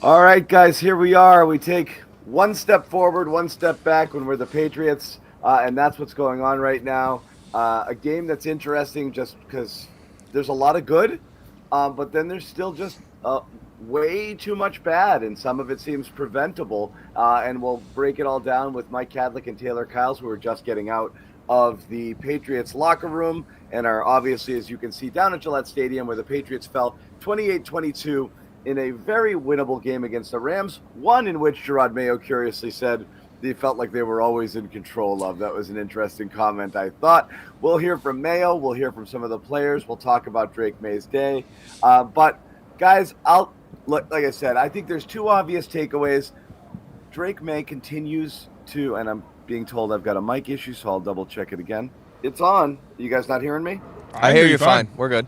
All right, guys, here we are. We take one step forward, one step back when we're the Patriots, and that's what's going on right now. A game that's interesting just because there's a lot of good, but then there's still just way too much bad, and some of it seems preventable. And we'll break it all down with Mike Kadlick and Taylor Kyles, who are just getting out of the Patriots locker room and are obviously, as you can see, down at Gillette Stadium where the Patriots fell 28-22 in a very winnable game against the Rams, one in which Gerard Mayo curiously said they felt like they were always in control of. That was an interesting comment, I thought. We'll hear from Mayo. We'll hear from some of the players. We'll talk about Drake May's day. But, guys, like I said, I think there's two obvious takeaways. Drake Maye continues to, and I'm being told I've got a mic issue, so I'll double check it again. It's on. You guys not hearing me? I hear you fine. We're good.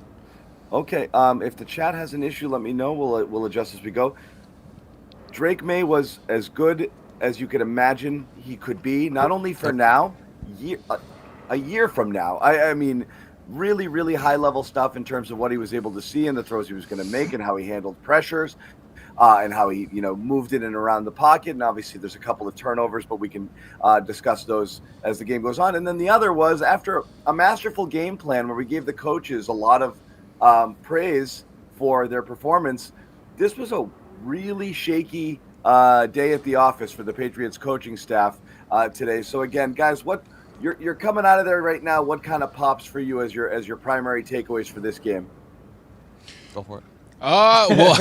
Okay, if the chat has an issue, let me know. We'll adjust as we go. Drake Maye was as good as you could imagine he could be, not only for now, a year from now. I mean, really, really high-level stuff in terms of what he was able to see and the throws he was going to make and how he handled pressures and how he, moved in and around the pocket. And obviously there's a couple of turnovers, but we can discuss those as the game goes on. And then the other was after a masterful game plan where we gave the coaches a lot of praise for their performance. This was a really shaky day at the office for the Patriots coaching staff today. So again, guys, what you're coming out of there right now? What kind of pops for you as your primary takeaways for this game? Go for it. Well,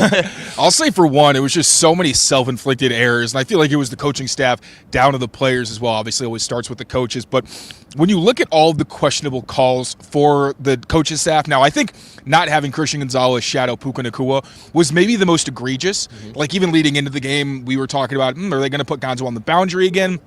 I'll say for one, it was just so many self-inflicted errors, and I feel like it was the coaching staff down to the players as well. Obviously, it always starts with the coaches, but when you look at all of the questionable calls for the coaching staff, now I think not having Christian Gonzalez shadow Puka Nacua was maybe the most egregious. Like even leading into the game, we were talking about, are they going to put Gonzo on the boundary again?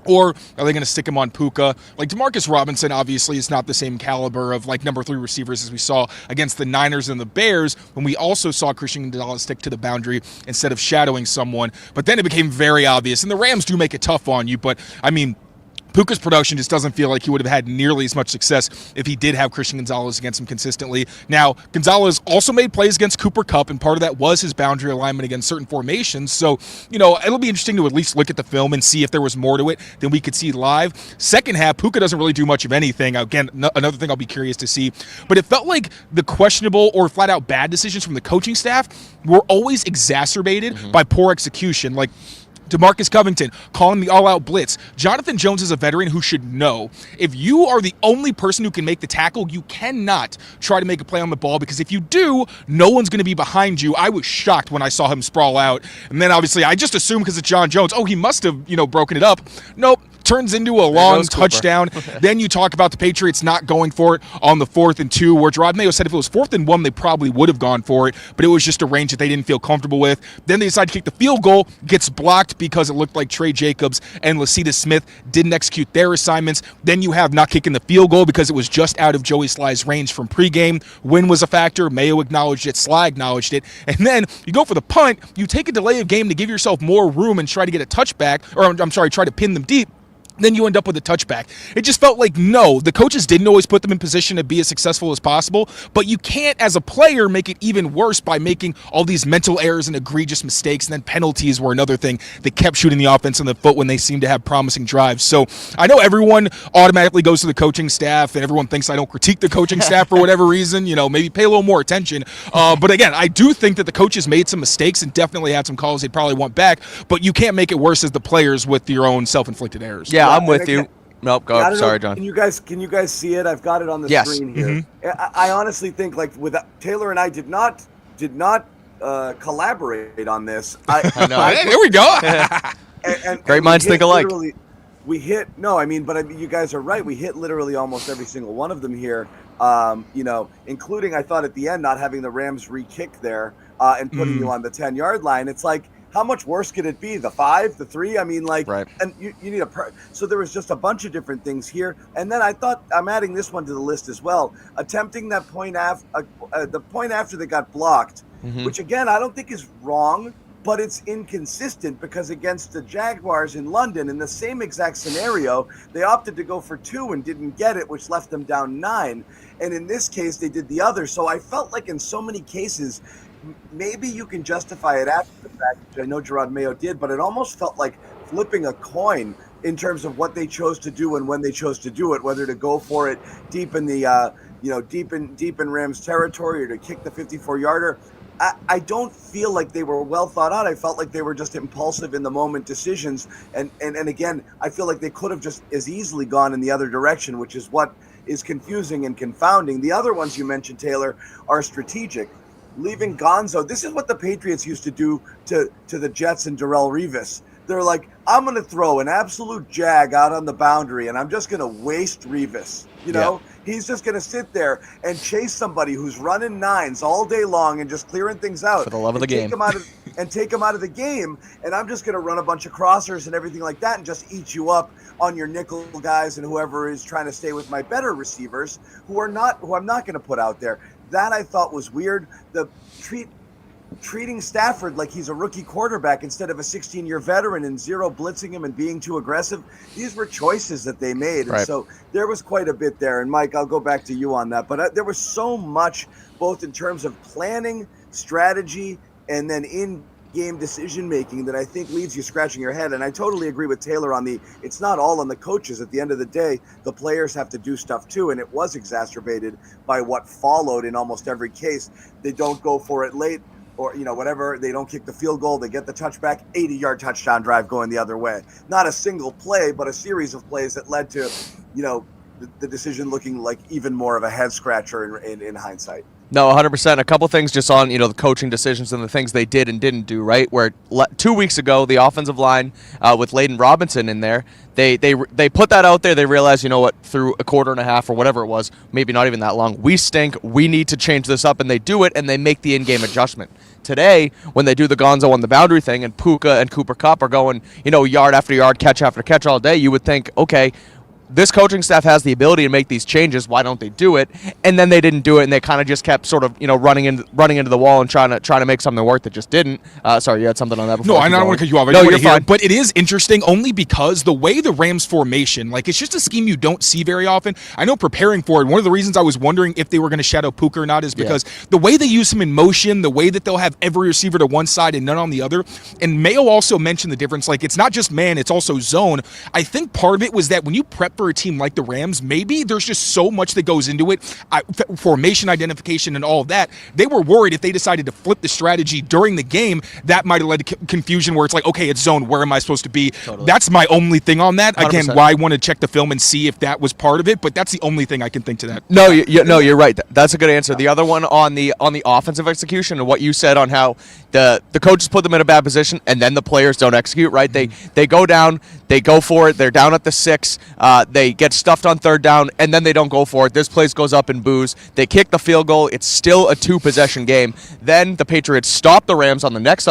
Or are they going to stick him on Puka? Like DeMarcus Robinson, obviously, is not the same caliber of like number 3 receivers as we saw against the Niners and the Bears when we also saw Christian Gonzalez stick to the boundary instead of shadowing someone. But then it became very obvious, and the Rams do make it tough on you. But I mean, Puka's production just doesn't feel like he would have had nearly as much success if he did have Christian Gonzalez against him consistently. Now, Gonzalez also made plays against Cooper Kupp, and part of that was his boundary alignment against certain formations. So, it'll be interesting to at least look at the film and see if there was more to it than we could see live. Second half, Puka doesn't really do much of anything. Again, another thing I'll be curious to see. But it felt like the questionable or flat-out bad decisions from the coaching staff were always exacerbated by poor execution. Like, DeMarcus Covington calling the all-out blitz. Jonathan Jones is a veteran who should know if you are the only person who can make the tackle, you cannot try to make a play on the ball, because if you do, no one's going to be behind you. I was shocked when I saw him sprawl out. And then obviously I just assumed because it's John Jones, he must have, broken it up. Nope. Turns into a long touchdown. Then you talk about the Patriots not going for it on the 4th and 2, where Gerard Mayo said if it was 4th and 1, they probably would have gone for it, but it was just a range that they didn't feel comfortable with. Then they decide to kick the field goal, gets blocked because it looked like Trey Jacobs and Lacita Smith didn't execute their assignments. Then you have not kicking the field goal because it was just out of Joey Sly's range from pregame. Wind was a factor. Mayo acknowledged it. Sly acknowledged it. And then you go for the punt. You take a delay of game to give yourself more room and try to get a touchback, try to pin them deep. Then you end up with a touchback. It just felt like, no, the coaches didn't always put them in position to be as successful as possible, but you can't, as a player, make it even worse by making all these mental errors and egregious mistakes, and then penalties were another thing that kept shooting the offense in the foot when they seemed to have promising drives. So I know everyone automatically goes to the coaching staff, and everyone thinks I don't critique the coaching staff for whatever reason, maybe pay a little more attention. But again, I do think that the coaches made some mistakes and definitely had some calls they'd probably want back, but you can't make it worse as the players with your own self-inflicted errors. Yeah, I'm with you. Nope, go ahead. Sorry, John. Can you guys see it? I've got it on the screen here. I honestly think Taylor and I did not collaborate on this. I know. There we go. and Great minds think alike. You guys are right. We hit literally almost every single one of them here. Including, I thought at the end, not having the Rams re-kick there and putting you on the 10-yard line. It's like, how much worse could it be? The 5, the 3? Right. And you need so there was just a bunch of different things here. And then I thought, I'm adding this one to the list as well, attempting that point the point after they got blocked, which again, I don't think is wrong, but it's inconsistent because against the Jaguars in London, in the same exact scenario, they opted to go for 2 and didn't get it, which left them down 9. And in this case, they did the other. So I felt like in so many cases, maybe you can justify it after the fact, which I know Gerard Mayo did, but it almost felt like flipping a coin in terms of what they chose to do and when they chose to do it, whether to go for it deep in the deep in Rams territory or to kick the 54-yarder. I don't feel like they were well thought out. I felt like they were just impulsive in the moment decisions. And again, I feel like they could have just as easily gone in the other direction, which is what is confusing and confounding. The other ones you mentioned, Taylor, are strategic. Leaving Gonzo, this is what the Patriots used to do to the Jets and Darrelle Revis. They're like, I'm going to throw an absolute jag out on the boundary, and I'm just going to waste Revis. He's just going to sit there and chase somebody who's running nines all day long and just clearing things out. For the love of the game. Take him out of the game, and I'm just going to run a bunch of crossers and everything like that and just eat you up on your nickel guys and whoever is trying to stay with my better receivers who I'm not going to put out there. That I thought was weird. The treating Stafford like he's a rookie quarterback instead of a 16-year veteran and zero blitzing him and being too aggressive. These were choices that they made. Right. And so there was quite a bit there. And Mike, I'll go back to you on that. But there was so much, both in terms of planning, strategy, and then in-game decision-making that I think leaves you scratching your head. And I totally agree with Taylor on it's not all on the coaches. At the end of the day, the players have to do stuff too. And it was exacerbated by what followed in almost every case. They don't go for it late, or whatever, they don't kick the field goal, they get the touchback, 80-yard touchdown drive going the other way. Not a single play, but a series of plays that led to the decision looking like even more of a head scratcher in hindsight. No, 100%. A couple things just on, the coaching decisions and the things they did and didn't do, right? Where 2 weeks ago, the offensive line with Layden Robinson in there, they put that out there. They realized, through a quarter and a half or whatever it was, maybe not even that long, we stink. We need to change this up, and they do it, and they make the in-game adjustment. Today, when they do the Gonzo on the boundary thing and Puka and Cooper Kupp are going, yard after yard, catch after catch all day, you would think, okay, this coaching staff has the ability to make these changes. Why don't they do it? And then they didn't do it, and they kind of just kept sort of, running into the wall and trying to make something work that just didn't. Sorry, you had something on that before. No, I don't want to cut you off. No, you're fine. But it is interesting only because the way the Rams formation, it's just a scheme you don't see very often. I know preparing for it, one of the reasons I was wondering if they were going to shadow Puka or not is because the way they use him in motion, the way that they'll have every receiver to one side and none on the other. And Mayo also mentioned the difference. It's not just man, it's also zone. I think part of it was that when you prep for a team like the Rams, maybe there's just so much that goes into it, formation identification and all of that. They were worried if they decided to flip the strategy during the game, that might have led to confusion where it's like, okay, it's zone, where am I supposed to be? Totally. That's my only thing on that. 100%. Again, why I want to check the film and see if that was part of it, but that's the only thing I can think to that. No, you're right. That's a good answer. The other one on the offensive execution and what you said on how the coaches put them in a bad position and then the players don't execute, right? They go down, they go for it, they're down at the 6, they get stuffed on third down, and then they don't go for it. This place goes up in boos. They kick the field goal. It's still a 2-possession game. Then the Patriots stop the Rams on the next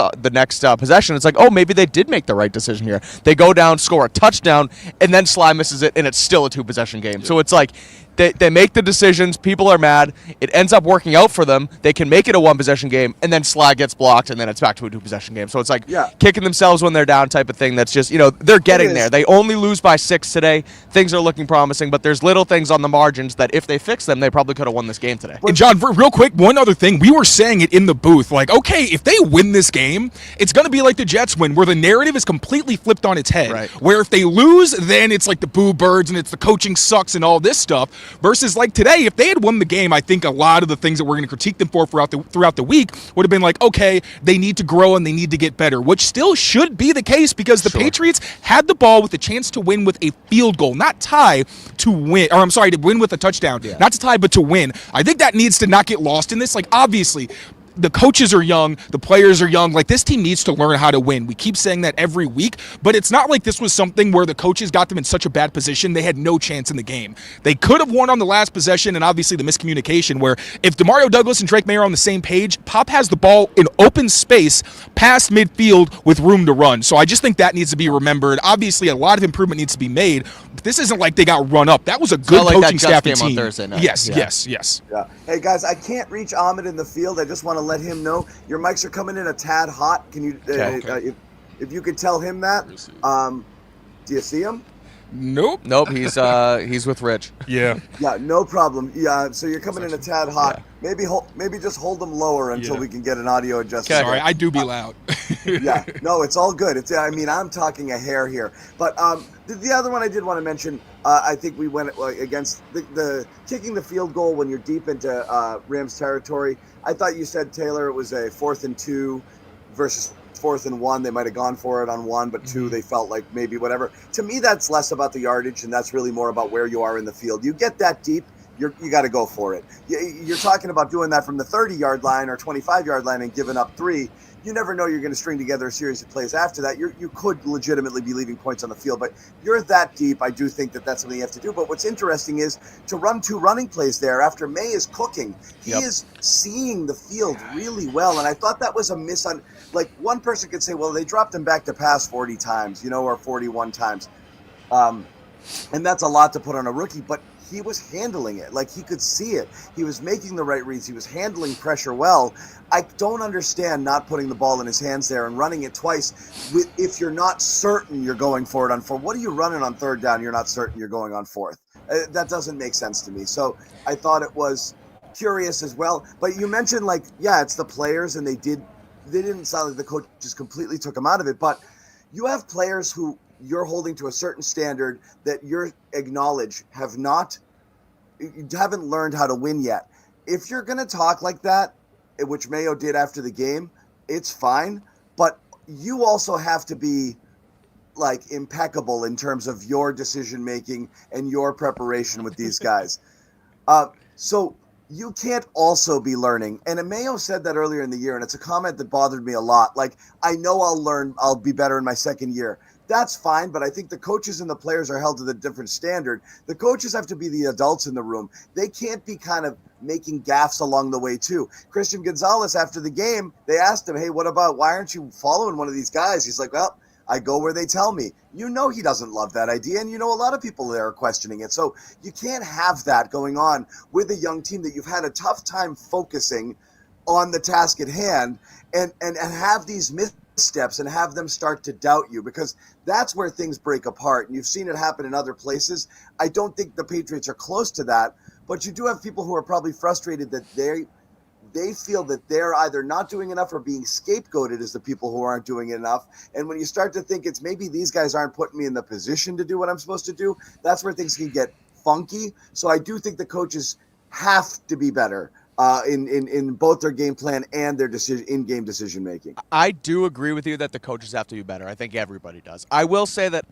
possession. It's like, oh, maybe they did make the right decision here. They go down, score a touchdown, and then Sly misses it, and it's still a 2-possession game. Yeah. So it's like they make the decisions. People are mad. It ends up working out for them. They can make it a 1-possession game, and then Sly gets blocked, and then it's back to a 2-possession game. So it's like kicking themselves when they're down type of thing. That's just, they're getting there. They only lose by 6 today. Things are looking promising, but there's little things on the margins that if they fix them, they probably could have won this game today. And John, real quick, one other thing. We were saying it in the booth, okay, if they win this game, it's going to be like the Jets win, where the narrative is completely flipped on its head. Right. Where if they lose, then it's like the boo birds and it's the coaching sucks and all this stuff, versus today, if they had won the game, I think a lot of the things that we're going to critique them for throughout the week would have been like, okay, they need to grow and they need to get better, which still should be the case because the Patriots had the ball with a chance to win with a field goal, not tie to win, or I'm sorry, to win with a touchdown, not to tie, but to win. I think that needs to not get lost in this. Obviously, the coaches are young, the players are young. This team needs to learn how to win. We keep saying that every week, but it's not like this was something where the coaches got them in such a bad position they had no chance in the game. They could have won on the last possession, and obviously the miscommunication where if Demario Douglas and Drake Maye are on the same page, Pop has the ball in open space past midfield with room to run. So I just think that needs to be remembered. Obviously, a lot of improvement needs to be made, but this isn't like they got run up. That was a good coaching staff and team. On Thursday night. Yes. Yeah. Hey, guys, I can't reach Ahmed in the field. I just want to let him know your mics are coming in a tad hot. Can you, if you could tell him that? Do you see him? Nope. Nope, he's with Rich. Yeah. Yeah, no problem. Yeah, so you're coming in a tad hot. Maybe just hold them lower until we can get an audio adjustment. Sorry, I do be loud. Yeah, no, it's all good. I'm talking a hair here. But the other one I did want to mention, I think we went against the kicking the field goal when you're deep into Rams territory. I thought you said, Taylor, it was a 4th and 2 versus 4th and 1. They might have gone for it on 1, but 2, they felt like maybe whatever. To me, that's less about the yardage, and that's really more about where you are in the field. You get that deep, you got to go for it. You're talking about doing that from the 30-yard line or 25-yard line and giving up 3. You never know you're going to string together a series of plays after that. You could legitimately be leaving points on the field, but you're that deep. I do think that's something you have to do. But what's interesting is to run 2 running plays there after Maye is cooking. He is seeing the field really well, and I thought that was a miss on. Like, one person could say, well, they dropped him back to pass 40 times, or 41 times, and that's a lot to put on a rookie. But he was handling it. Like, he could see it. He was making the right reads. He was handling pressure well. I don't understand not putting the ball in his hands there and running it twice if you're not certain you're going for it on 4. What are you running on 3rd down? You're not certain you're going on 4th. That doesn't make sense to me. So I thought it was curious as well. But you mentioned, it's the players, and they didn't sound like the coach just completely took them out of it. But you have players who you're holding to a certain standard that you acknowledge haven't learned how to win yet. If you're going to talk like that, which Mayo did after the game, it's fine. But you also have to be impeccable in terms of your decision making and your preparation with these guys. So you can't also be learning. And Mayo said that earlier in the year, and it's a comment that bothered me a lot. I know I'll be better in my 2nd year. That's fine, but I think the coaches and the players are held to the different standard. The coaches have to be the adults in the room. They can't be kind of making gaffes along the way too. Christian Gonzalez, after the game, they asked him, hey, why aren't you following one of these guys? He's like, well, I go where they tell me. He doesn't love that idea, and a lot of people there are questioning it. So you can't have that going on with a young team that you've had a tough time focusing on the task at hand and have these missteps and have them start to doubt you, because that's where things break apart. And you've seen it happen in other places. I don't think the Patriots are close to that, but you do have people who are probably frustrated that they feel that they're either not doing enough or being scapegoated as the people who aren't doing enough. And when you start to think it's maybe these guys aren't putting me in the position to do what I'm supposed to do, that's where things can get funky. So I do think the coaches have to be better in both their game plan and their in-game decision making. I do agree with you that the coaches have to be better. I think everybody does. I will say that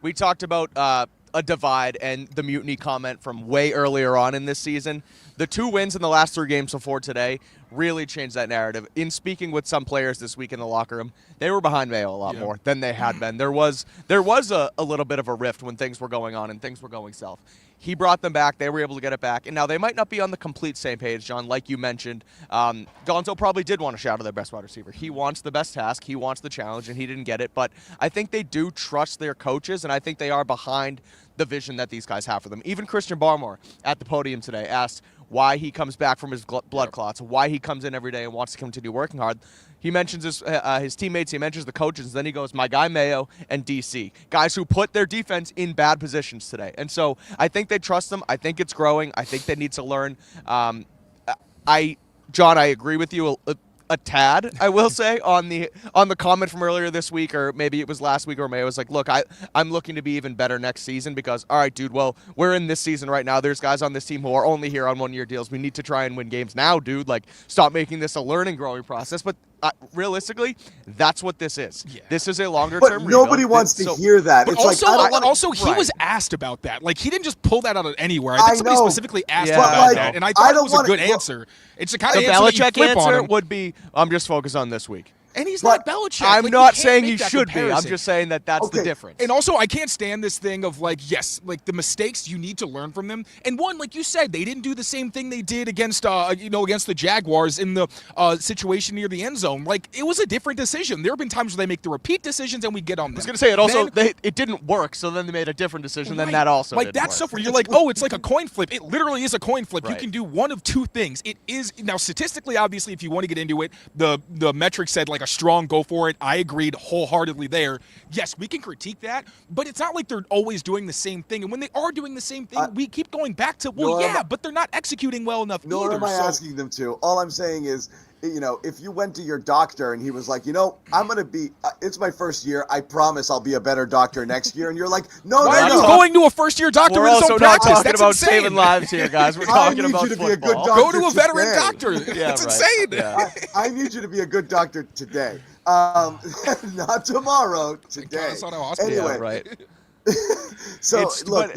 we talked about a divide and the mutiny comment from way earlier on in this season. The 2 wins in the last 3 games before today really changed that narrative. In speaking with some players this week in the locker room, they were behind Mayo a lot more than they had been. There was a little bit of a rift when things were going on and things were going south. He brought them back. They were able to get it back. And now they might not be on the complete same page, John, like you mentioned. Gonzo probably did want to shout at their best wide receiver. He wants the best task. He wants the challenge, and he didn't get it. But I think they do trust their coaches, and I think they are behind the vision that these guys have for them. Even Christian Barmore at the podium today asked why he comes back from his blood clots, why he comes in every day and wants to continue working hard. He mentions his teammates, he mentions the coaches, then he goes, my guy Mayo and DC, guys who put their defense in bad positions today. And so I think they trust them. I think it's growing. I think they need to learn. John, I agree with you a tad, I will say, on the comment from earlier this week, or maybe it was last week, or Mayo was like, look, I'm looking to be even better next season because, all right, dude, well, we're in this season right now. There's guys on this team who are only here on 1-year deals. We need to try and win games now, dude. Stop making this a learning, growing process. But realistically, that's what this is. Yeah. This is a longer-term rebuild. Nobody wants to hear that. But it's also, he was asked about that. He didn't just pull that out of anywhere. I think somebody specifically asked him about that, and I thought it was a good answer. It's the kind of answer that you flip on him. Would be, I'm just focused on this week. And he's not Belichick. I'm not saying he should be. I'm just saying that's the difference. And also, I can't stand this thing of the mistakes, you need to learn from them. And one, like you said, they didn't do the same thing they did against the Jaguars in the situation near the end zone. It was a different decision. There have been times where they make the repeat decisions and we get on them. I was going to say it also. It didn't work, so then they made a different decision. Then that also didn't work. Stuff where you're it's like a coin flip. It literally is a coin flip. Right. You can do one of 2 things. It is now statistically, obviously, if you want to get into it, the metric said a a strong go for it. I agreed wholeheartedly there. Yes, we can critique that, but it's not like they're always doing the same thing. And when they are doing the same thing, we keep going back to, but they're not executing well enough nor either. am I asking them to. All I'm saying is, if you went to your doctor and he was like, I'm going to be, it's my first year. I promise I'll be a better doctor next year. And you're like, no. Why are you going to a first-year doctor We're in his also own not practice? talking That's about insane. saving lives here, guys. We're talking about you to be a good football. doctor. Go to a veteran today. doctor. That's insane. Yeah. I need you to be a good doctor today. Not tomorrow, today. Anyway, Yeah, right. So look,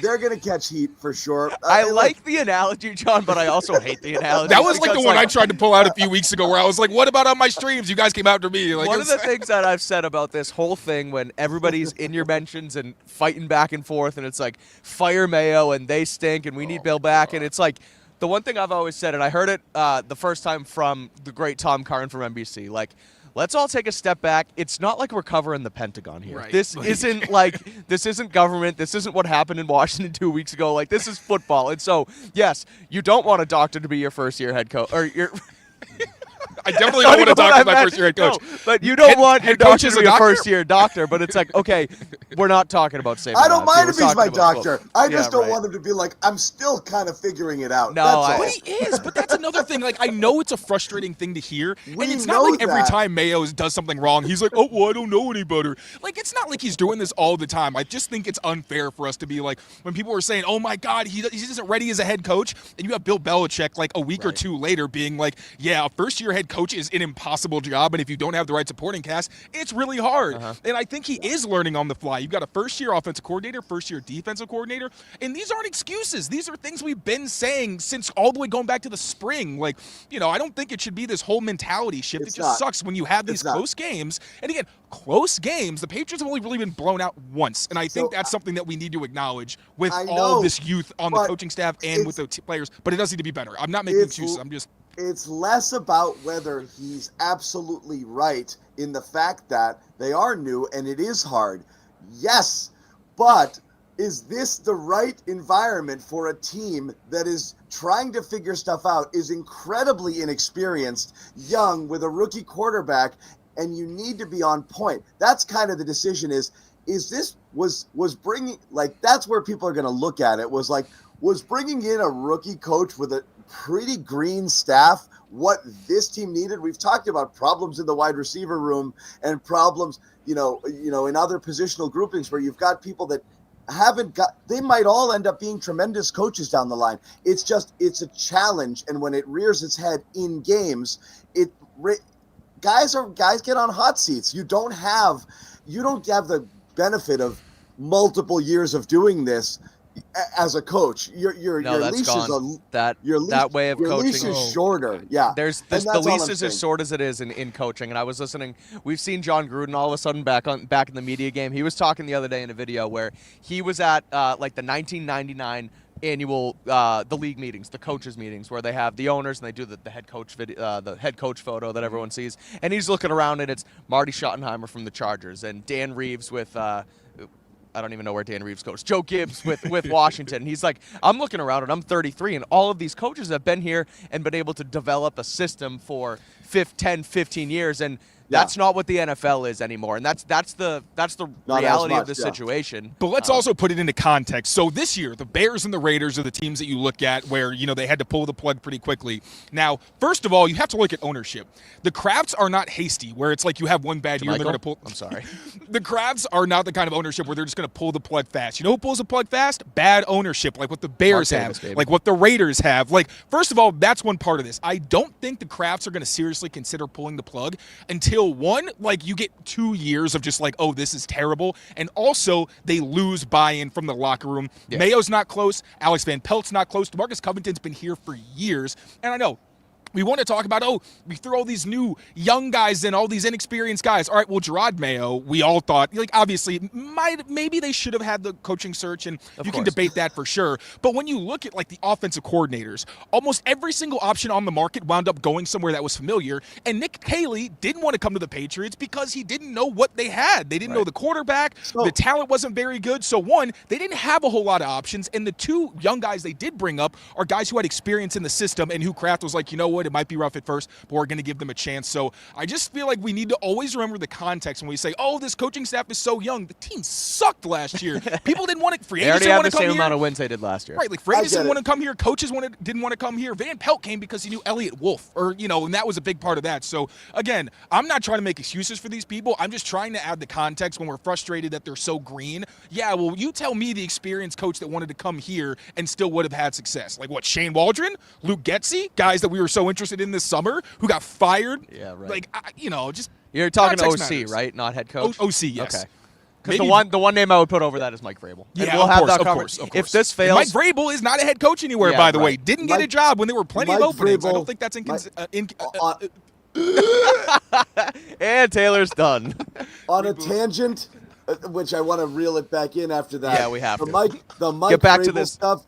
they're going to catch heat for sure. I like the analogy, John, but I also hate the analogy. That was like the because, one I tried to pull out a few weeks ago where I was like, what about on my streams? You guys came after me. Like, one of the things that I've said about this whole thing when everybody's in your mentions and fighting back and forth and it's like, fire Mayo and they stink and we need Bill back. And it's like, the one thing I've always said, and I heard it the first time from the great Tom Curran from NBC, like, let's all take a step back. It's not like we're covering the Pentagon here. Right. This isn't government. This isn't what happened in Washington 2 weeks ago. Like, this is football. And so, yes, you don't want a doctor to be your first-year head coach. Or your I definitely don't want to talk to my first-year head coach. No, but you don't want your head coach doctor is to a be a doctor? first-year doctor. But it's like, okay, we're not talking about saving I don't lives here. mind if We're he's my talking about doctor. football. I just don't right. want him to be like, I'm still kind of figuring it out. No, That's all. But he is. But that's another thing. Like, I know it's a frustrating thing to hear. We And it's know not like every that. time Mayo does something wrong, he's like, oh, well, I don't know any better. Like, it's not like he's doing this all the time. I just think it's unfair for us to be like, when people are saying, oh, my God, he isn't ready as a head coach. And you have Bill Belichick, like, a week or two later being like, yeah, a first-year head coach is an impossible job. And if you don't have the right supporting cast, it's really hard. And I think he is learning on the fly. You've got a first-year offensive coordinator, first-year defensive coordinator, and these aren't excuses. These are things we've been saying since all the way going back to the spring. Like, I don't think it should be this whole mentality shift. It's it just not. sucks when you have these close games. And again, close games, the Patriots have only really been blown out once. And I think that's something that we need to acknowledge with all this youth on the coaching staff and with the players. But it does need to be better. I'm not making excuses. It's less about whether he's absolutely right in the fact that they are new and it is hard. Yes, but is this the right environment for a team that is trying to figure stuff out, is incredibly inexperienced, young, with a rookie quarterback, and you need to be on point? That's kind of the decision is this was bringing, like, that's where people are going to look at it, was bringing in a rookie coach with a pretty green staff what this team needed. We've talked about problems in the wide receiver room and problems, in other positional groupings where you've got people that they might all end up being tremendous coaches down the line. It's a challenge. And when it rears its head in games, guys get on hot seats. You don't have the benefit of multiple years of doing this as a coach. Your leash is that way of coaching. Leash is shorter. Yeah. The leash is as short as it is in coaching. And I was listening. We've seen John Gruden all of a sudden back in the media game. He was talking the other day in a video where he was at like the 1999 annual the league meetings, the coaches meetings, where they have the owners and they do the head coach the head coach photo that everyone sees. And he's looking around and it's Marty Schottenheimer from the Chargers and Dan Reeves with I don't even know where Dan Reeves coached. Joe Gibbs with Washington. And he's like, I'm looking around and I'm 33, and all of these coaches have been here and been able to develop a system for 10, 15 years. And that's not what the NFL is anymore. And that's the reality of the situation. But let's also put it into context. So this year, the Bears and the Raiders are the teams that you look at where, they had to pull the plug pretty quickly. Now, first of all, you have to look at ownership. The Krafts are not hasty, where it's like you have one bad year and they're going to pull. I'm sorry. The Krafts are not the kind of ownership where they're just going to pull the plug fast. You know who pulls the plug fast? Bad ownership, like what the Bears have, like what the Raiders have. Like, first of all, that's one part of this. I don't think the Krafts are going to seriously consider pulling the plug until one, like, you get 2 years of just like, oh, this is terrible, and also they lose buy-in from the locker room. Yeah. Mayo's not close. Alex Van Pelt's not close. DeMarcus Covington's been here for years, and I know we want to talk about, we threw all these new young guys in, all these inexperienced guys. All right, well, Gerard Mayo, we all thought, like, obviously, maybe they should have had the coaching search, and you can debate that for sure. But when you look at, like, the offensive coordinators, almost every single option on the market wound up going somewhere that was familiar, and Nick Caley didn't want to come to the Patriots because he didn't know what they had. They didn't know the quarterback. The talent wasn't very good. So, one, they didn't have a whole lot of options, and the two young guys they did bring up are guys who had experience in the system and who Kraft was like, you know what, it. It might be rough at first, but we're going to give them a chance. So I just feel like we need to always remember the context when we say, oh, this coaching staff is so young. The team sucked last year. People didn't want to, free They agents already didn't have want the to come same here. amount of wins they did last year. Right, like free agents I didn't get want to come here. Coaches didn't want to come here. Van Pelt came because he knew Elliott Wolf, and that was a big part of that. So again, I'm not trying to make excuses for these people. I'm just trying to add the context when we're frustrated that they're so green. Yeah, well, you tell me the experienced coach that wanted to come here and still would have had success. Like what, Shane Waldron, Luke Getsy, guys that we were so interested in this summer who got fired. Yeah, right. Like, just You're talking context OC, matters. right? Not head coach? OC, yes. Okay. Because the one name I would put over that is Mike Vrabel. And Yeah, we'll have that of conversation. course, of course. If this And fails, Mike Vrabel is not a head coach anywhere, Yeah, by the way. right. Didn't get a job when there were plenty of Mike openings. I Vrabel- don't think that's and Taylor's done. On a tangent, which I want to reel it back in after that. Yeah, we have the to. Mike Get back Vrabel to this. stuff.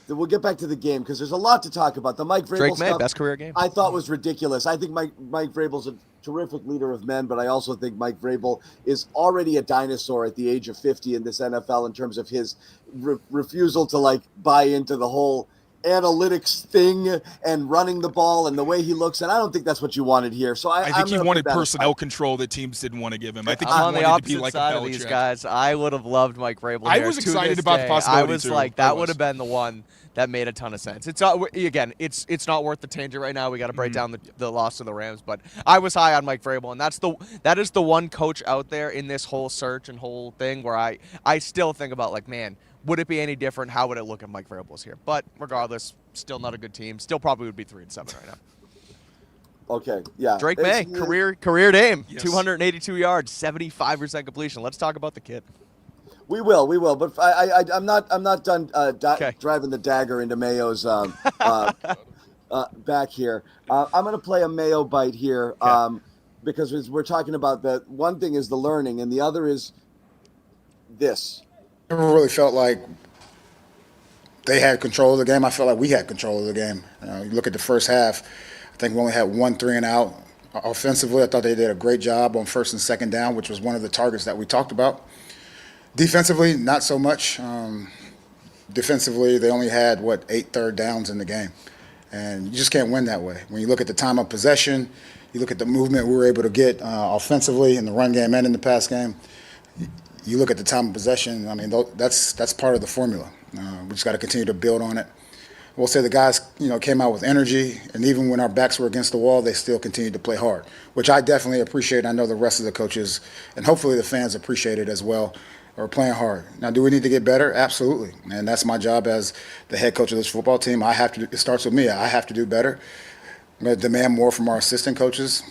We'll get back to the game because there's a lot to talk about. The Mike Vrabel Drake May, stuff, best career game. I thought was ridiculous. I think Mike Vrabel's a terrific leader of men, but I also think Mike Vrabel is already a dinosaur at the age of 50 in this NFL in terms of his refusal to buy into the whole analytics thing and running the ball and the way he looks. And I don't think that's what you wanted here. So I think he wanted personnel control that teams didn't want to give him. I think he I'm on the wanted to be opposite like side a of these Belichick. guys. I would have loved Mike Vrabel. I here. was To excited this about the day, possibility, I was too. like, I that was. would have been the one that made a ton of sense. It's it's not worth the tangent right now. We got to break down the loss to the Rams, but I was high on Mike Vrabel, and that is the one coach out there in this whole search and whole thing where I still think about man, would it be any different? How would it look if Mike Vrabel was here? But regardless, still not a good team. Still probably would be 3-7 right now. Okay, yeah. Drake May, career name, Yes. 282 yards, 75% completion. Let's talk about the kid. We will. But I'm not done Okay. driving the dagger into Mayo's back here. I'm going to play a Mayo bite here because we're talking about the one thing is the learning and the other is this. Never really felt like they had control of the game. I felt like we had control of the game. You look at the first half, I think we only had 1 3 and out. Offensively, I thought they did a great job on first and second down, which was one of the targets that we talked about. Defensively, not so much. Defensively, they only had, 8 third downs in the game. And you just can't win that way. When you look at the time of possession, you look at the movement we were able to get offensively in the run game and in the pass game, you look at the time of possession, that's part of the formula. We just got to continue to build on it. We'll say the guys, came out with energy, and even when our backs were against the wall, they still continued to play hard, which I definitely appreciate. I know the rest of the coaches, and hopefully the fans appreciate it as well, are playing hard. Now, do we need to get better? Absolutely, and that's my job as the head coach of this football team. It starts with me. I have to do better. I'm going to demand more from our assistant coaches.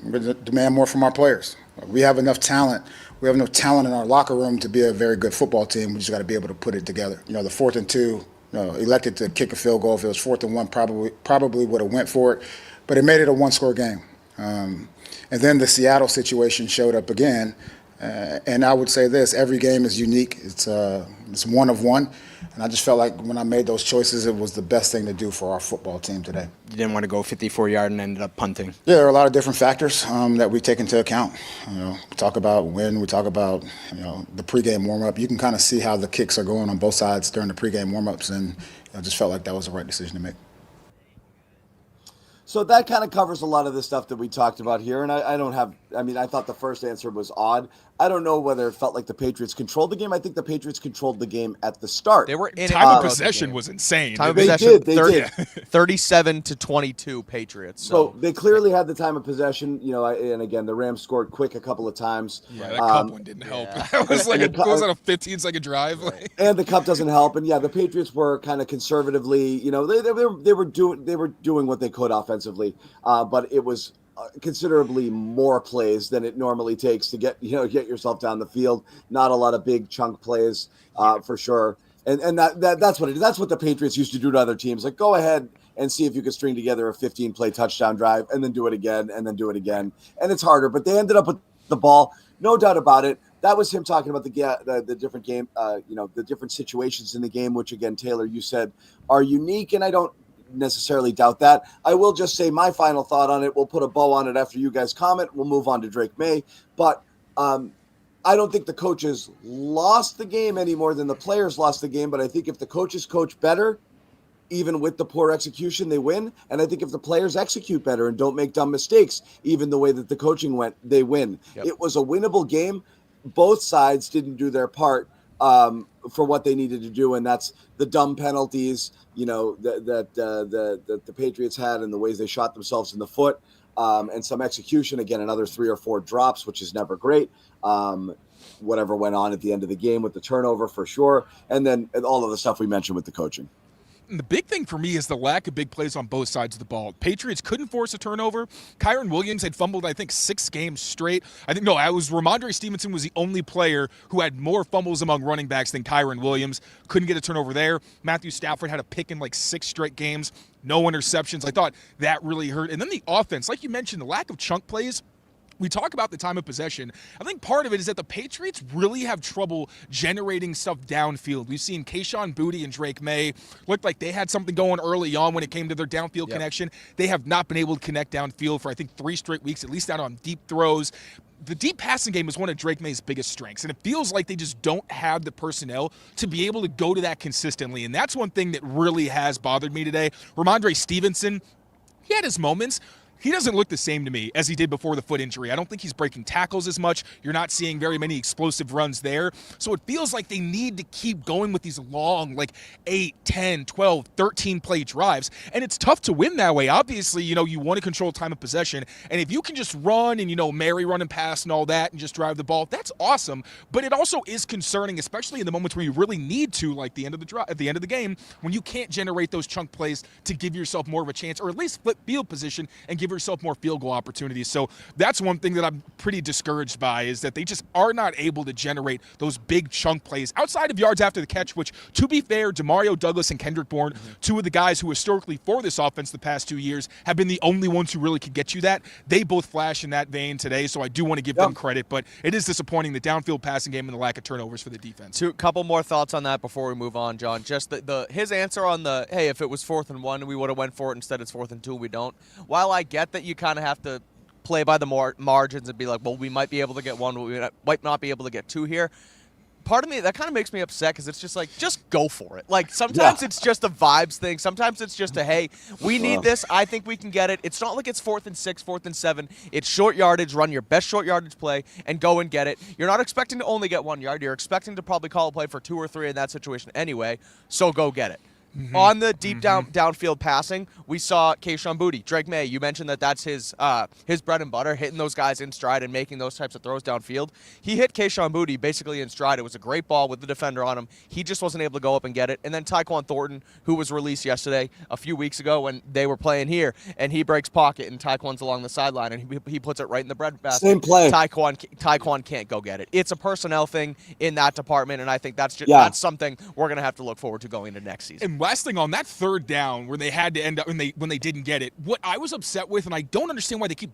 I'm going to demand more from our players. We have enough talent. We have enough talent in our locker room to be a very good football team. We just got to be able to put it together. The 4th and 2, elected to kick a field goal. If it was 4th and 1, probably would have went for it. But it made it a one-score game. And then the Seattle situation showed up again. And I would say this: every game is unique. It's one of one. And I just felt like when I made those choices, it was the best thing to do for our football team today. You didn't want to go 54-yard and ended up punting. Yeah, there are a lot of different factors that we take into account. We talk about when, we talk about the pregame warm-up. You can kind of see how the kicks are going on both sides during the pregame warm-ups, and I just felt like that was the right decision to make. So that kind of covers a lot of the stuff that we talked about here. And I thought the first answer was odd. I don't know whether it felt like the Patriots controlled the game. I think the Patriots controlled the game at the start. They were in Time of possession was insane. Time of They possession, did, they did. 37-22 Patriots. So they clearly had the time of possession, and again, the Rams scored quick a couple of times. Yeah, that Kupp one didn't help. That was like And it was on a 15-second drive. And the Kupp doesn't help. And yeah, the Patriots were kind of conservatively, they were doing what they could offensively, but it was considerably more plays than it normally takes to get yourself down the field. Not a lot of big chunk plays for sure. And that's what it is. That's what the Patriots used to do to other teams. Like, go ahead and see if you could string together a 15-play touchdown drive and then do it again and then do it again. And it's harder, but they ended up with the ball, no doubt about it. That was him talking about the different game, the different situations in the game, which again, Taylor, you said are unique, and I don't necessarily doubt that. I will just say my final thought on it. We'll put a bow on it after you guys comment. We'll move on to Drake May, but I don't think the coaches lost the game any more than the players lost the game. But I think if the coaches coach better, even with the poor execution, they win. And I think if the players execute better and don't make dumb mistakes, even the way that the coaching went, they win. Yep. It was a winnable game. Both sides didn't do their part for what they needed to do, and that's the dumb penalties, that the Patriots had and the ways they shot themselves in the foot, and some execution. Again, another 3 or 4 drops, which is never great. Whatever went on at the end of the game with the turnover for sure, and then all of the stuff we mentioned with the coaching. And the big thing for me is the lack of big plays on both sides of the ball. Patriots couldn't force a turnover. Kyron Williams had fumbled, I think, 6 games straight. Ramondre Stevenson was the only player who had more fumbles among running backs than Kyron Williams. Couldn't get a turnover there. Matthew Stafford had a pick in like 6 straight games. No interceptions. I thought that really hurt. And then the offense, like you mentioned, the lack of chunk plays. We talk about the time of possession. I think part of it is that the Patriots really have trouble generating stuff downfield. We've seen Kayshon Boutte and Drake Maye looked like they had something going early on when it came to their downfield connection. They have not been able to connect downfield for, I think, 3 straight weeks, at least out on deep throws. The deep passing game is one of Drake May's biggest strengths, and it feels like they just don't have the personnel to be able to go to that consistently, and that's one thing that really has bothered me today. Ramondre Stevenson, he had his moments. He doesn't look the same to me as he did before the foot injury. I don't think he's breaking tackles as much. You're not seeing very many explosive runs there. So it feels like they need to keep going with these long, 8, 10, 12, 13 play drives. And it's tough to win that way. Obviously, you want to control time of possession. And if you can just run and, Mary run and pass and all that and just drive the ball, that's awesome. But it also is concerning, especially in the moments where you really need to, like at the end of the game, when you can't generate those chunk plays to give yourself more of a chance, or at least flip field position and give yourself more field goal opportunities. So that's one thing that I'm pretty discouraged by, is that they just are not able to generate those big chunk plays outside of yards after the catch, which, to be fair, Demario Douglas and Kendrick Bourne, 2 of the guys who historically for this offense the past 2 years have been the only ones who really could get you that. They both flash in that vein today, so I do want to give them credit, but it is disappointing, the downfield passing game and the lack of turnovers for the defense. A couple more thoughts on that before we move on, John. Just his answer on hey, if it was 4th and 1, we would have went for it. Instead, it's 4th and 2, we don't. While I get that you kind of have to play by the margins and be like, well, we might be able to get 1, but we might not be able to get 2 here. Part of me, that kind of makes me upset, because it's just like, just go for it. Sometimes it's just a vibes thing. Sometimes it's just hey, we need this. I think we can get it. It's not like it's 4th and 6, 4th and 7. It's short yardage. Run your best short yardage play and go and get it. You're not expecting to only get 1 yard. You're expecting to probably call a play for 2 or 3 in that situation anyway, so go get it. On the deep downfield passing, we saw Kayshon Boutte, Drake Maye. You mentioned that's his bread and butter, hitting those guys in stride and making those types of throws downfield. He hit Kayshon Boutte basically in stride. It was a great ball with the defender on him. He just wasn't able to go up and get it. And then Tyquan Thornton, who was released yesterday, a few weeks ago when they were playing here, and he breaks pocket, and Tyquan's along the sideline, and he puts it right in the bread basket. Same play. Tyquan can't go get it. It's a personnel thing in that department, and I think that's something we're going to have to look forward to going into next season. And last thing on that 3rd down where they had to end up when they didn't get it, what I was upset with, and I don't understand why they keep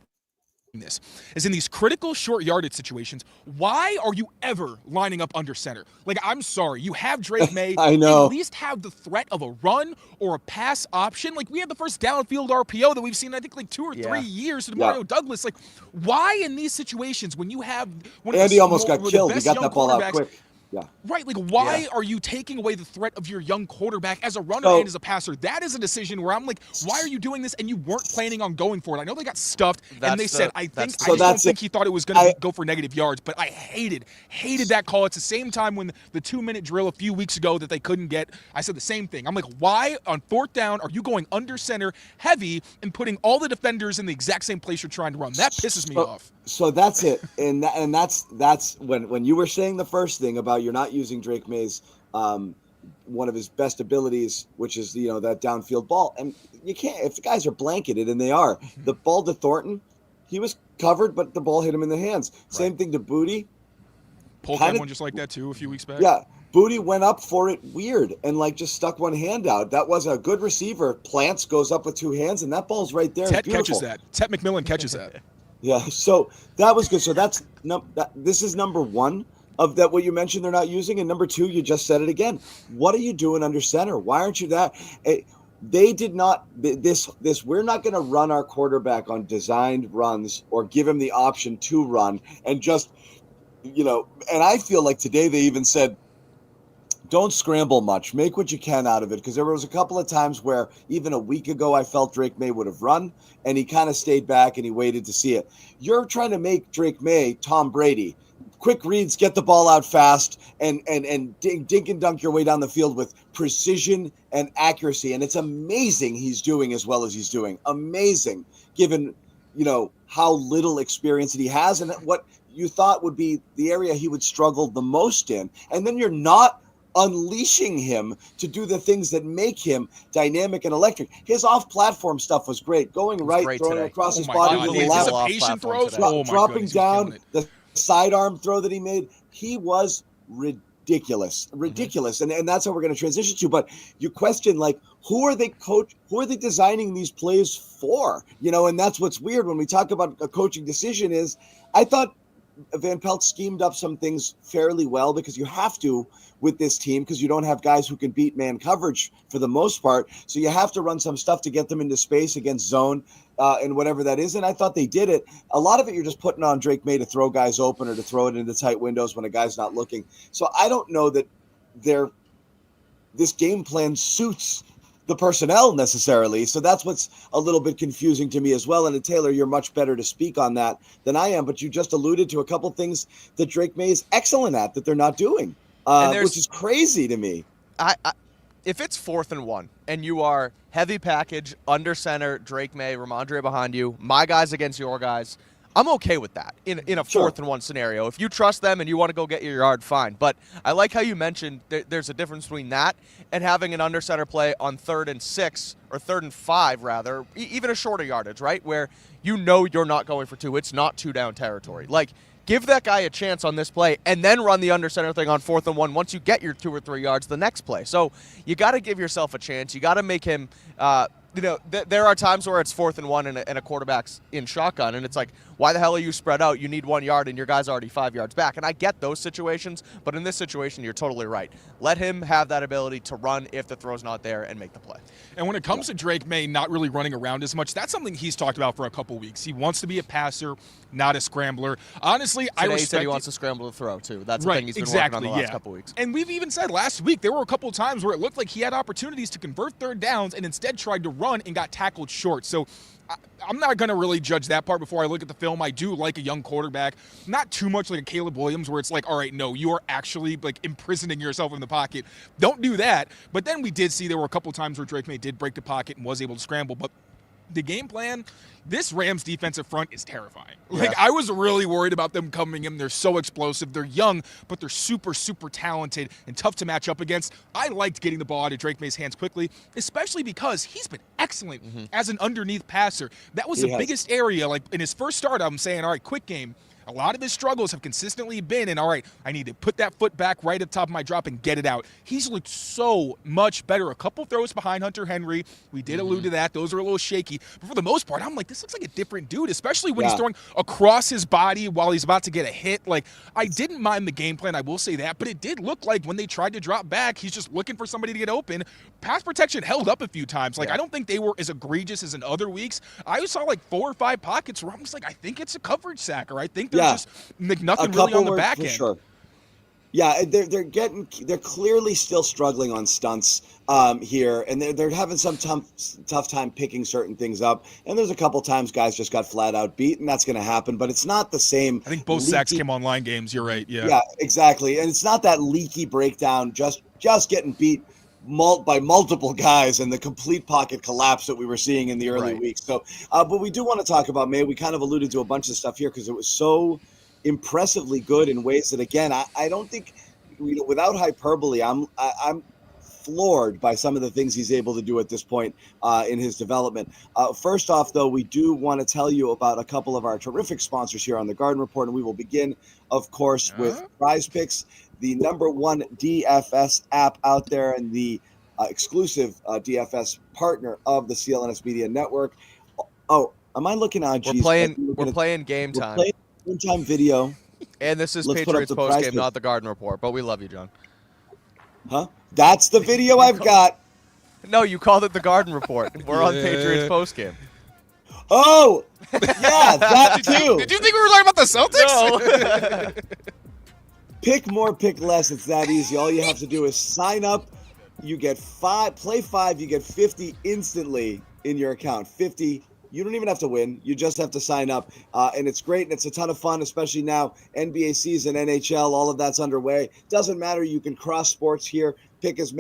this, is in these critical short yardage situations, why are you ever lining up under center? I'm sorry, you have Drake Maye. I know. At least have the threat of a run or a pass option. We had the first downfield RPO that we've seen, I think, 2 or 3 years to Demario Douglas. Why in these situations, when you have one of Andy almost got killed. He best got that ball out quick. Yeah. Right, why are you taking away the threat of your young quarterback as a runner and as a passer? That is a decision where I'm like, why are you doing this? And you weren't planning on going for it. I know they got stuffed, and they said, I just don't think he thought it was going to go for negative yards, but I hated that call. It's the same time when the 2-minute drill a few weeks ago that they couldn't get. I said the same thing. I'm like, why on 4th down are you going under center heavy and putting all the defenders in the exact same place you're trying to run? That pisses me off. So that's it, and that's when you were saying the first thing about you're not using Drake Maye's one of his best abilities, which is that downfield ball, and you can't, if the guys are blanketed, and they are. The ball to Thornton, he was covered, but the ball hit him in the hands. Right. Same thing to Boutte. Polk had one just like that too a few weeks back. Yeah, Boutte went up for it weird and just stuck one hand out. That was a good receiver. Plants goes up with 2 hands, and that ball's right there. Tet catches that. Tet McMillan catches that. Yeah, so that was good. So this is number 1 of that, what you mentioned they're not using, and number 2, you just said it again. What are you doing under center? Why aren't you that? They did not this. We're not going to run our quarterback on designed runs or give him the option to run and just, And I feel like today they even said don't scramble much. Make what you can out of it, because there was a couple of times where even a week ago I felt Drake Maye would have run, and he kind of stayed back and he waited to see it. You're trying to make Drake Maye Tom Brady. Quick reads, get the ball out fast, and dink and dunk your way down the field with precision and accuracy. And it's amazing he's doing as well as he's doing. Amazing, given, how little experience that he has and what you thought would be the area he would struggle the most in. And then you're not unleashing him to do the things that make him dynamic and electric. His off-platform stuff was great. Going right, throwing today. across his my body God, with the the left, anticipation throws. today. Oh my dropping goodness, he was down, killing it. the sidearm throw that he made. He was ridiculous. And that's how we're going to transition to. But you question, who are they designing these plays for? And that's what's weird when we talk about a coaching decision is I thought Van Pelt schemed up some things fairly well, because you have to with this team, because you don't have guys who can beat man coverage for the most part. So you have to run some stuff to get them into space against zone and whatever that is. And I thought they did it. A lot of it you're just putting on Drake Maye to throw guys open or to throw it into tight windows when a guy's not looking. So I don't know that this game plan suits the personnel necessarily. So that's what's a little bit confusing to me as well. And Taylor, you're much better to speak on that than I am, but you just alluded to a couple things that Drake Maye is excellent at that they're not doing, which is crazy to me. If it's 4th and 1 and you are heavy package, under center, Drake Maye, Ramondre behind you, my guys against your guys, I'm okay with that in a 4th and 1 scenario. If you trust them and you want to go get your yard, fine. But I like how you mentioned there's a difference between that and having an under center play on 3rd and 6 or 3rd and 5 rather, even a shorter yardage, right? Where you're not going for 2. It's not 2 down territory. Give that guy a chance on this play and then run the under center thing on 4th and 1 once you get your 2 or 3 yards the next play. So you got to give yourself a chance. You got to make him there are times where it's 4th and 1 and a quarterback's in shotgun, and it's like, why the hell are you spread out? You need 1 yard, and your guy's already 5 yards back. And I get those situations, but in this situation, you're totally right. Let him have that ability to run if the throw's not there and make the play. And when it comes to Drake Maye not really running around as much, that's something he's talked about for a couple weeks. He wants to be a passer, not a scrambler. Honestly, Today I respect he said he wants to scramble to throw, too. That's the right, thing he's been exactly, working on the last couple weeks. And we've even said last week there were a couple times where it looked like he had opportunities to convert 3rd downs and instead tried to run and got tackled short. So I'm not going to really judge that part before I look at the film. I do like a young quarterback, not too much like a Caleb Williams where it's like, all right, no, you are actually imprisoning yourself in the pocket. Don't do that. But then we did see there were a couple times where Drake Maye did break the pocket and was able to scramble. But the game plan, this Rams defensive front is terrifying. I was really worried about them coming in. They're so explosive. They're young, but they're super, super talented and tough to match up against. I liked getting the ball out of Drake Maye's hands quickly, especially because he's been excellent as an underneath passer. That was the biggest area. In his first start, I'm saying, all right, quick game. A lot of his struggles have consistently been in, all right, I need to put that foot back right at the top of my drop and get it out. He's looked so much better. A couple throws behind Hunter Henry. We did allude to that. Those are a little shaky. But for the most part, I'm like, this looks like a different dude, especially when he's throwing across his body while he's about to get a hit. I didn't mind the game plan, I will say that, but it did look like when they tried to drop back, he's just looking for somebody to get open. Pass protection held up a few times. I don't think they were as egregious as in other weeks. I saw 4 or 5 pockets where I'm just I think it's a coverage sack, or I think they're just nothing really on the back end. Sure. Yeah, they're clearly still struggling on stunts here, and they're having some tough time picking certain things up. And there's a couple times guys just got flat out beat, and that's going to happen. But it's not the same. I think both sacks came on line games. You're right. Yeah. Yeah, exactly. And it's not that leaky breakdown. Just getting beat by multiple guys and the complete pocket collapse that we were seeing in the early weeks. So, but we do want to talk about Maye. We kind of alluded to a bunch of stuff here because it was so impressively good in ways that, again, I don't think, without hyperbole, I'm floored by some of the things he's able to do at this point in his development. First off, though, we do want to tell you about a couple of our terrific sponsors here on the Garden Report, and we will begin, of course, with Prize Picks, the #1 DFS app out there and the exclusive DFS partner of the CLNS Media Network. Oh, am I looking on? We're playing Game Time. We're playing Game Time video. And this is Let's Patriots put up the Postgame, prize not the Garden Report. But we love you, John. Huh? That's the video I've got. No, you called it the Garden Report. We're on Patriots Postgame. Oh, yeah, that too. Did you think we were talking about the Celtics? No. Pick more, pick less. It's that easy. All you have to do is sign up. You get play 5, you get 50 instantly in your account. 50. You don't even have to win. You just have to sign up. And it's great, and it's a ton of fun, especially now. NBA season, NHL, all of that's underway. Doesn't matter. You can cross sports here. Pick as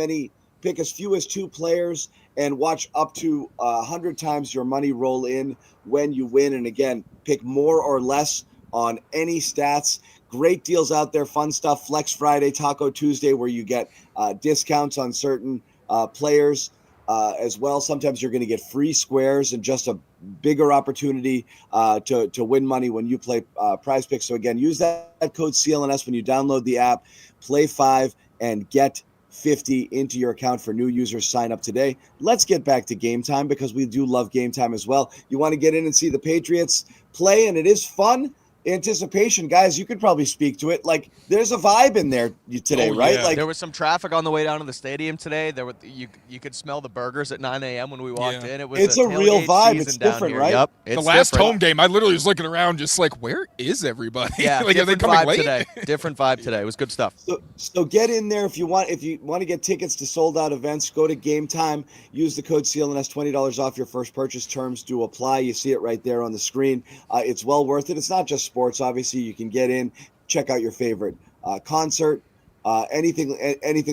few as 2 players, and watch up to 100 times your money roll in when you win. And again, pick more or less on any stats. Great deals out there, fun stuff. Flex Friday, Taco Tuesday, where you get discounts on certain players as well. Sometimes you're going to get free squares and just a bigger opportunity to win money when you play Prize Picks. So again, use that code CLNS when you download the app, play 5, and get 50 into your account for new users. Sign up today. Let's get back to game time, because we do love game time as well. You want to get in and see the Patriots play, and it is fun. Anticipation, guys, you could probably speak to it. Like, there's a vibe in there today, right? Yeah. Like, There was some traffic on the way down to the stadium today. You could smell the burgers at 9 a.m. when we walked in. It's a real tailgate vibe. season It's down different, here. right? Yep, The it's last different. home game, I literally was looking around just like, where is everybody? Yeah, like, are they different coming vibe late? today. Different vibe today. It was good stuff. So get in there if you want. If you want to get tickets to sold out events, go to Game Time. Use the code CLNS, $20 off your first purchase. Terms do apply. You see it right there on the screen. It's well worth it. It's not just sports. Obviously, you can get in, check out your favorite concert, anything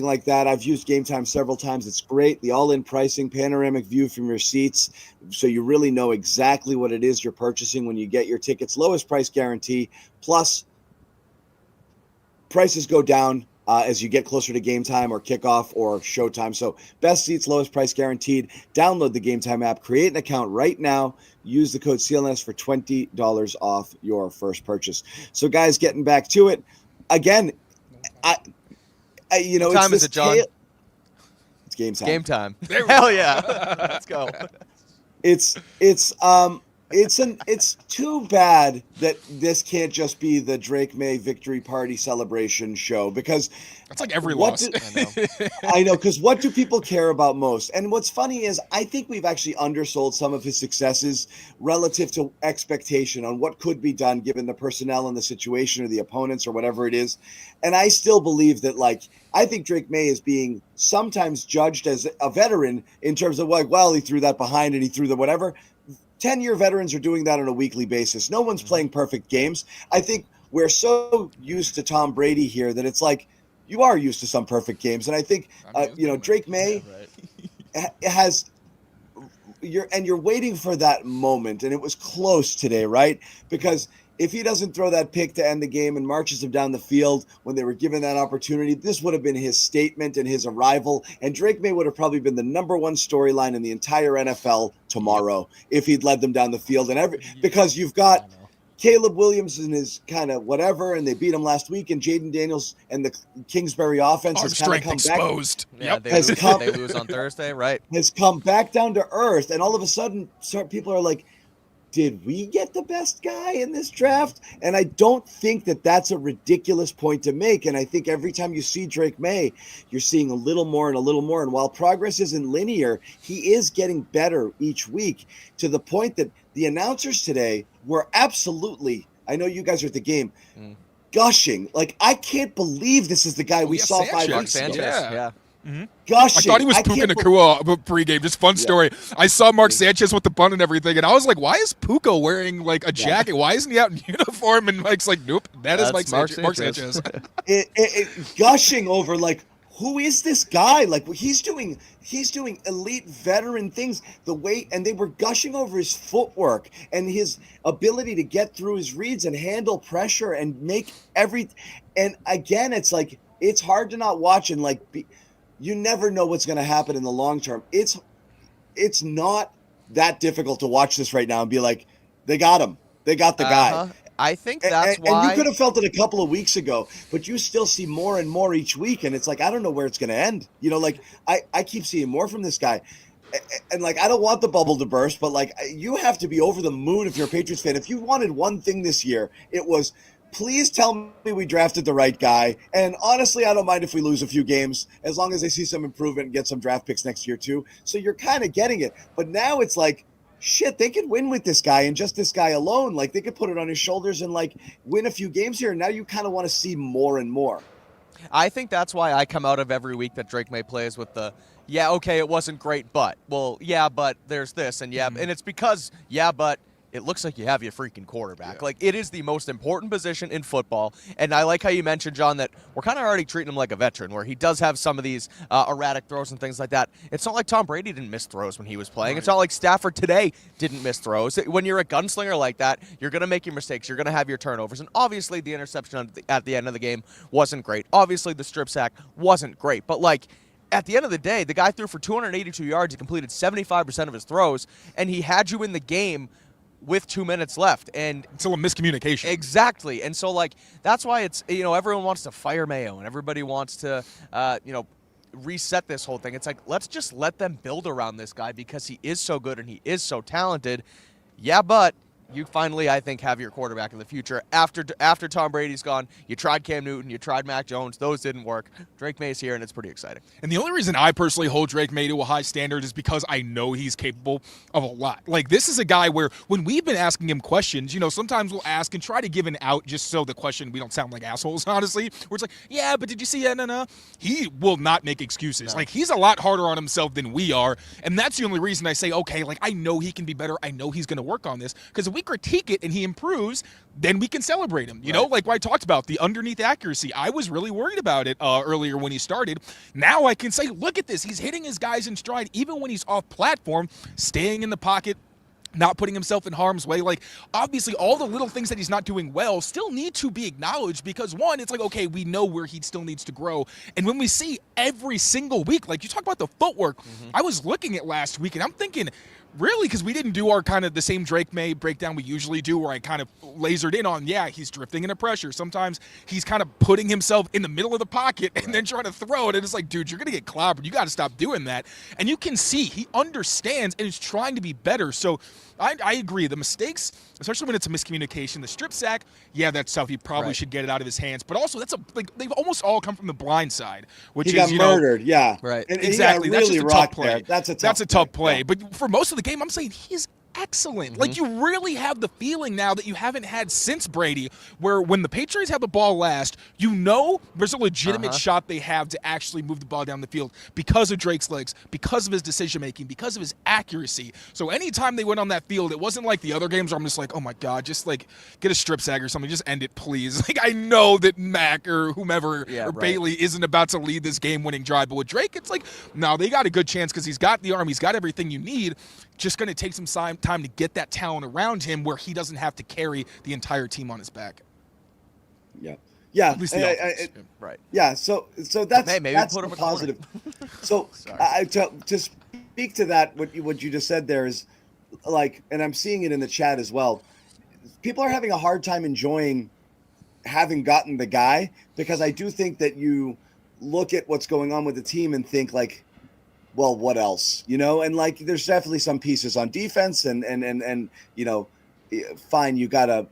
like that. I've used Game Time several times. It's great. The all-in pricing, panoramic view from your seats, so you really know exactly what it is you're purchasing when you get your tickets. Lowest price guarantee, plus prices go down as you get closer to game time or kickoff or showtime. So best seats, lowest price guaranteed. Download the Game Time app. Create an account right now. Use the code CLNS for $20 off your first purchase. So, guys, getting back to it again. What time is it, John? It's game time. Game time. Hell yeah! Let's go. It's too bad that this can't just be the Drake Maye victory party celebration show, because That's like every loss. I know, because what do people care about most? And what's funny is I think we've actually undersold some of his successes relative to expectation on what could be done given the personnel and the situation or the opponents or whatever it is. And I still believe that, like, I think Drake Maye is being sometimes judged as a veteran in terms of, like, well, he threw that behind and he threw the whatever. 10-year veterans are doing that on a weekly basis. No one's playing perfect games. I think we're so used to Tom Brady here that it's like you are used to some perfect games. And I think, Drake Maye has you're waiting for that moment. And it was close today, right? Because if he doesn't throw that pick to end the game and marches him down the field when they were given that opportunity, this would have been his statement and his arrival. And Drake Maye would have probably been the number one storyline in the entire NFL tomorrow if he'd led them down the field. Because you've got Caleb Williams and his kind of whatever, and they beat him last week, and Jaden Daniels and the Kingsbury offense has kind of come exposed. Yeah, Yep. they lose on Thursday, right? Has come back down to earth, and all of a sudden, people are like, did we get the best guy in this draft? And I don't think that that's a ridiculous point to make. And I think every time you see Drake Maye, you're seeing a little more and a little more. And while progress isn't linear, he is getting better each week, to the point that the announcers today were absolutely, I know you guys are at the game, gushing. Like, I can't believe this is the guy we saw Sanchez. 5 weeks Sanchez, ago. yeah. Gushing. I thought he was Puka Nacua pregame. Just fun story. I saw Mark Sanchez with the bun and everything, and I was like, why is Puka wearing like a jacket? Why isn't he out in uniform? And Mike's like, nope, that's Mark Sanchez. Gushing over, like, who is this guy? Like, he's doing elite veteran things. And they were gushing over his footwork and his ability to get through his reads and handle pressure and make and again, it's like, it's hard to not watch and you never know what's going to happen in the long term. It's not that difficult to watch this right now and be like, they got him. They got the guy. I think that's why. And you could have felt it a couple of weeks ago, but you still see more and more each week. And it's like, I don't know where it's going to end. I keep seeing more from this guy. And I don't want the bubble to burst, but you have to be over the moon if you're a Patriots fan. If you wanted one thing this year, it was, please tell me we drafted the right guy. And honestly, I don't mind if we lose a few games, as long as I see some improvement and get some draft picks next year too. So you're kind of getting it. But now it's like, shit, they could win with this guy and just this guy alone. Like they could put it on his shoulders and like win a few games here. And now you kind of want to see more and more. I think that's why I come out of every week that Drake Maye plays with the, yeah, okay, it wasn't great, but, well, yeah, but there's this, and yeah, and it's because, yeah, but it looks like you have your freaking quarterback. Like, it is the most important position in football, and I like how you mentioned, John, that we're kind of already treating him like a veteran, where he does have some of these erratic throws and things like that. It's not like Tom Brady didn't miss throws when he was playing. Right. It's not like Stafford today didn't miss throws. When you're a gunslinger like that, you're going to make your mistakes. You're going to have your turnovers, and obviously the interception at the end of the game wasn't great. Obviously the strip sack wasn't great, but, like, at the end of the day, the guy threw for 282 yards. He completed 75% of his throws, and he had you in the game with 2 minutes left. And until a miscommunication. Exactly. And so, like, that's why it's, everyone wants to fire Mayo and everybody wants to, reset this whole thing. It's like, let's just let them build around this guy because he is so good and he is so talented. Yeah, but you finally, I think, have your quarterback in the future. After Tom Brady's gone, you tried Cam Newton, you tried Mac Jones. Those didn't work. Drake Maye's here, and it's pretty exciting. And the only reason I personally hold Drake Maye to a high standard is because I know he's capable of a lot. Like, this is a guy where when we've been asking him questions, sometimes we'll ask and try to give an out just so the question, we don't sound like assholes, honestly. Where it's like, yeah, but did you see that? No. He will not make excuses. No. Like, he's a lot harder on himself than we are. And that's the only reason I say, okay, like, I know he can be better. I know he's going to work on this. Because if we critique it and he improves, then we can celebrate him. You know, like what I talked about, the underneath accuracy. I was really worried about it earlier when he started. Now I can say, look at this. He's hitting his guys in stride, even when he's off platform, staying in the pocket, not putting himself in harm's way. Like, obviously, all the little things that he's not doing well still need to be acknowledged because, one, it's like, okay, we know where he still needs to grow. And when we see every single week, like you talk about the footwork, I was looking at last week and I'm thinking, really, because we didn't do our kind of the same Drake Maye breakdown we usually do where I kind of lasered in on, yeah, he's drifting into pressure. Sometimes he's kind of putting himself in the middle of the pocket and then trying to throw it. And it's like, dude, you're going to get clobbered. You got to stop doing that. And you can see he understands and is trying to be better. So I agree. The mistakes, especially when it's a miscommunication, the strip sack, yeah, that's tough. He probably should get it out of his hands. But also, they've almost all come from the blind side, which he is, got murdered. Yeah. Right. And exactly. That's really just a tough play. there. That's a tough play. Yeah. But for most of the game, I'm saying he's excellent. Like, you really have the feeling now that you haven't had since Brady, where when the Patriots have the ball last, there's a legitimate shot they have to actually move the ball down the field because of Drake's legs, because of his decision-making, because of his accuracy. So anytime they went on that field, it wasn't like the other games where I'm just like, oh my God, just like get a strip sack or something, just end it, please. Like, I know that Mac or whomever or Bailey isn't about to lead this game-winning drive, but with Drake, it's like, no, they got a good chance because he's got the arm, he's got everything you need. Just going to take some time to get that talent around him where he doesn't have to carry the entire team on his back. Yeah. At least the offense. Right. Yeah. So that's maybe that's put him the in the corner. positive. So to speak to that, what you just said there is like, and I'm seeing it in the chat as well. People are having a hard time enjoying having gotten the guy because I do think that you look at what's going on with the team and think like, well, what else? And like, there's definitely some pieces on defense and fine. You got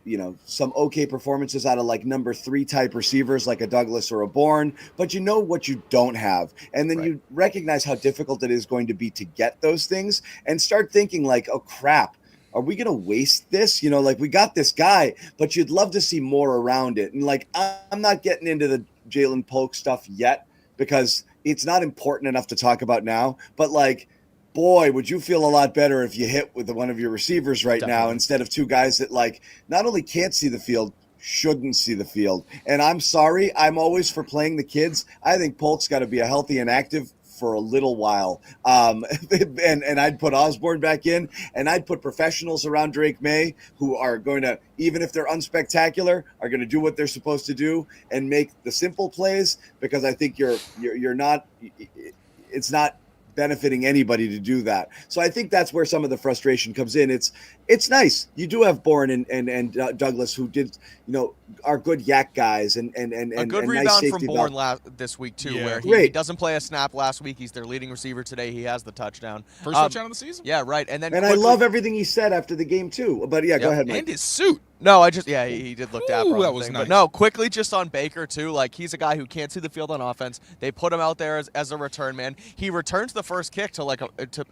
some okay performances out of like number 3 type receivers, like a Douglas or a Bourne, but you know what you don't have. And then you recognize how difficult it is going to be to get those things and start thinking like, oh crap, are we going to waste this? Like we got this guy, but you'd love to see more around it. And like, I'm not getting into the Jalen Polk stuff yet because it's not important enough to talk about now, but like, boy, would you feel a lot better if you hit with one of your receivers now instead of 2 guys that like not only can't see the field, shouldn't see the field. And I'm sorry, I'm always for playing the kids. I think Polk's got to be a healthy and active for a little while. And I'd put Osborne back in, and I'd put professionals around Drake Maye who are going to, even if they're unspectacular, are going to do what they're supposed to do and make the simple plays, because I think it's not benefiting anybody to do that. So I think that's where some of the frustration comes in. It's nice. You do have Bourne and Douglas who are good yak guys and a good and rebound nice from Bourne this week too, where he doesn't play a snap last week. He's their leading receiver today. He has the touchdown. First touchdown of the season? Yeah, right. And I love everything he said after the game too. But go ahead, Mike. And his suit. No, he did look dapper on that the was thing. nice. But no, quickly just on Baker, too. Like, he's a guy who can't see the field on offense. They put him out there as a return man. He returns the first kick to,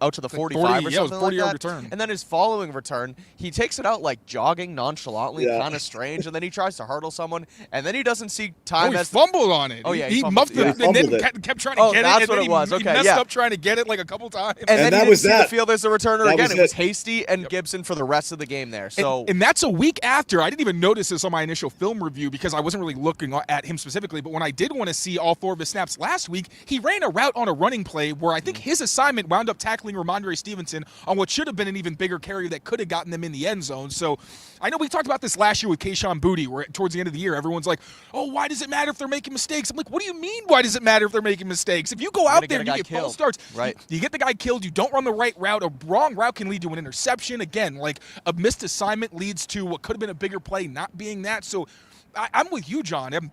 out to the 45 or something it was a 40-yard like that. return. And then his following return, he takes it out, like, jogging nonchalantly, Yeah. kind of strange. And then he tries to hurdle someone. And then he doesn't see time he as fumbled on it. Oh, yeah, he fumbled. muffed it Yeah. and then Fumbled it. kept trying to Oh, get that's it. what And it was. He Okay, messed yeah. up trying to get it like a couple times. And then that he didn't was see the that. field as a returner That again. was It was it. Hasty and Gibson for the rest of the game there. So And that's a week after. I didn't even notice this on my initial film review because I wasn't really looking at him specifically. But when I did want to see all 4 of his snaps last week, he ran a route on a running play where I think his assignment wound up tackling Ramondre Stevenson on what should have been an even bigger carry that could have gotten them in the end zone. So I know we talked about this last year with Kayshon Boutte, where towards the end of the year, everyone's like, oh, why does it matter if they're making mistakes? I'm like, what do you mean, why does it matter if they're making mistakes? If you go out there and you get false starts, right? You get the guy killed, you don't run the right route, a wrong route can lead to an interception. Again, like a missed assignment leads to what could have been a bigger play not being that. So I'm with you, John.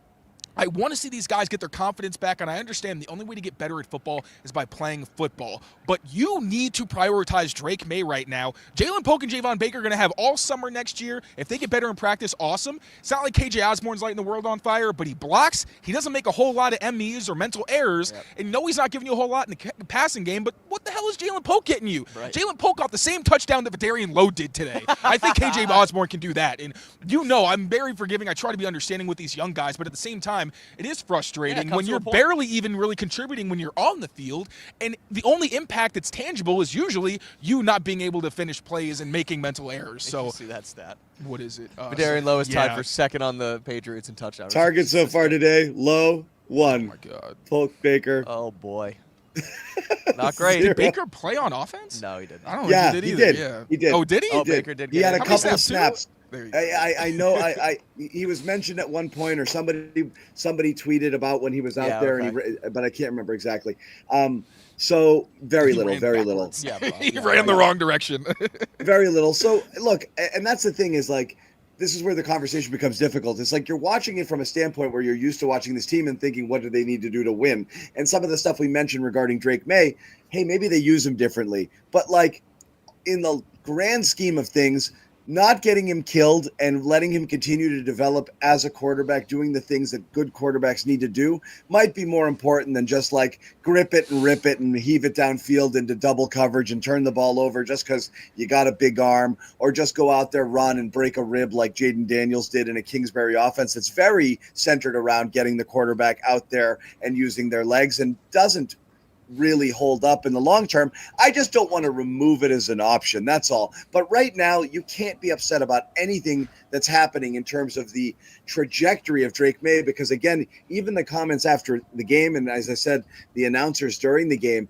I want to see these guys get their confidence back, and I understand the only way to get better at football is by playing football. But you need to prioritize Drake Maye right now. Jalen Polk and Javon Baker are going to have all summer next year. If they get better in practice, awesome. It's not like KJ Osborne's lighting the world on fire, but he blocks. He doesn't make a whole lot of MEs or mental errors. Yep. And no, he's not giving you a whole lot in the passing game, but what the hell is Jalen Polk getting you? Right. Jalen Polk got the same touchdown that Vidarian Lowe did today. I think KJ Osborne can do that. And I'm very forgiving. I try to be understanding with these young guys, but at the same time, it is frustrating when you're barely even really contributing when you're on the field, and the only impact that's tangible is usually you not being able to finish plays and making mental errors. So see that stat. What is it? Vidarian Lowe is tied for second on the Patriots in touchdowns. Targets so far today, Lowe, 1. Oh my God. Polk, Baker. Oh boy. Not great. Did Baker play on offense? No, he didn't. I don't know Yeah, if he did he either. did. Yeah. He did. Oh, did he? Oh, Baker did. He had a get it. couple of snaps. I know. He was mentioned at one point, or somebody tweeted about when he was out there, but I can't remember exactly. So very little. Yeah, he ran the wrong direction. Very little. So look, and that's the thing is like, this is where the conversation becomes difficult. It's like you're watching it from a standpoint where you're used to watching this team and thinking, what do they need to do to win? And some of the stuff we mentioned regarding Drake Maye, hey, maybe they use him differently. But like in the grand scheme of things, not getting him killed and letting him continue to develop as a quarterback, doing the things that good quarterbacks need to do, might be more important than just like grip it and rip it and heave it downfield into double coverage and turn the ball over just because you got a big arm, or just go out there, run and break a rib like Jaden Daniels did in a Kingsbury offense that's very centered around getting the quarterback out there and using their legs and doesn't really hold up in the long term. I just don't want to remove it as an option. That's all. But right now, you can't be upset about anything that's happening in terms of the trajectory of Drake Maye, because again, even the comments after the game, and as I said, the announcers during the game,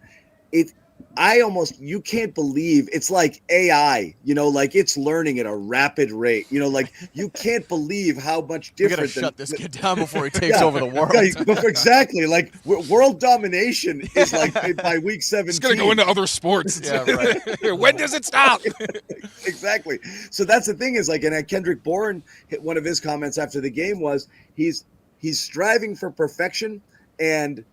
you can't believe it's like AI, like it's learning at a rapid rate, like you can't believe how much different. We gotta shut this kid down before he takes over the world. Exactly. Like world domination is like by week 17. It's going to go into other sports. Yeah, right. When does it stop? Exactly. So that's the thing is like, and Kendrick Bourne, one of his comments after the game was he's striving for perfection, and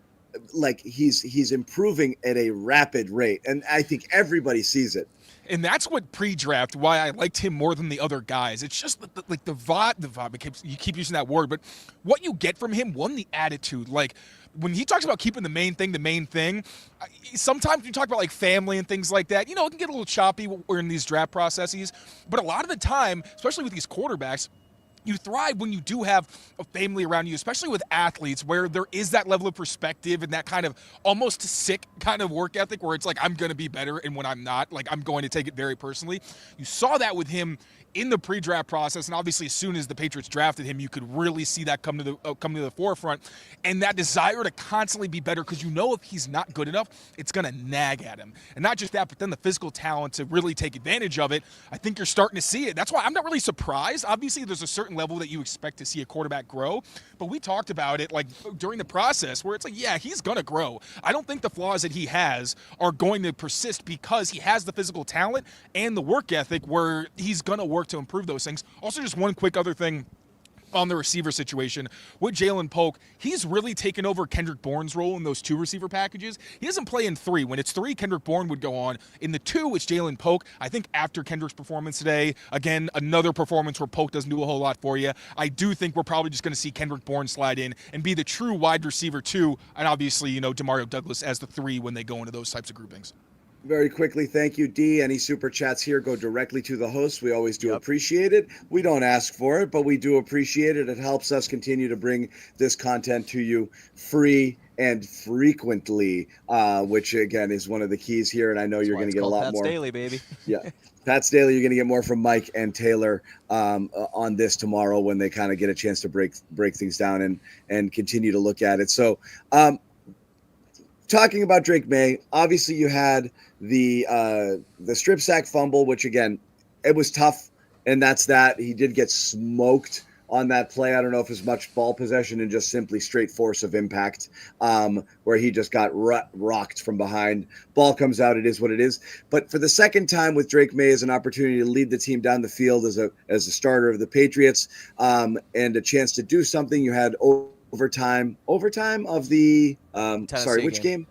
like he's improving at a rapid rate, and I think everybody sees it. And that's what pre-draft, why I liked him more than the other guys. It's just like the vibe. You keep using that word, but what you get from him, the attitude. Like when he talks about keeping the main thing. Sometimes you talk about like family and things like that. It can get a little choppy in these draft processes, but a lot of the time, especially with these quarterbacks, you thrive when you do have a family around you, especially with athletes where there is that level of perspective and that kind of almost sick kind of work ethic where it's like, I'm going to be better. And when I'm not, like, I'm going to take it very personally. You saw that with him in the pre-draft process, and obviously as soon as the Patriots drafted him, you could really see that come to the forefront, and that desire to constantly be better, because if he's not good enough, it's going to nag at him. And not just that, but then the physical talent to really take advantage of it. I think you're starting to see it. That's why I'm not really surprised. Obviously, there's a certain level that you expect to see a quarterback grow, but we talked about it like during the process where it's like, yeah, he's going to grow. I don't think the flaws that he has are going to persist, because he has the physical talent and the work ethic where he's going to work to improve those things. Also, just one quick other thing on the receiver situation with Jalen Polk, he's really taken over Kendrick Bourne's role in those 2 receiver packages. He doesn't play in 3. When it's 3, Kendrick Bourne would go on. In the 2, it's Jalen Polk. I think after Kendrick's performance today, again, another performance where Polk doesn't do a whole lot for you, I do think we're probably just going to see Kendrick Bourne slide in and be the true wide receiver 2, and obviously, Demario Douglas as the 3 when they go into those types of groupings. Very quickly, thank you, D. Any super chats here go directly to the host. We always do appreciate it. We don't ask for it, but we do appreciate it. It helps us continue to bring this content to you free and frequently, which, again, is one of the keys here. And I know you're going to get a lot more. Pat's Daily, baby. Yeah. Pat's Daily, you're going to get more from Mike and Taylor on this tomorrow when they kind of get a chance to break things down and continue to look at it. So, talking about Drake Maye, obviously you had the strip sack fumble, which again, it was tough, and that's that. He did get smoked on that play. I don't know if it's much ball possession and just simply straight force of impact, where he just got rocked from behind. Ball comes out. It is what it is. But for the second time with Drake Maye as an opportunity to lead the team down the field as a starter of the Patriots, and a chance to do something, you had overtime of the which game?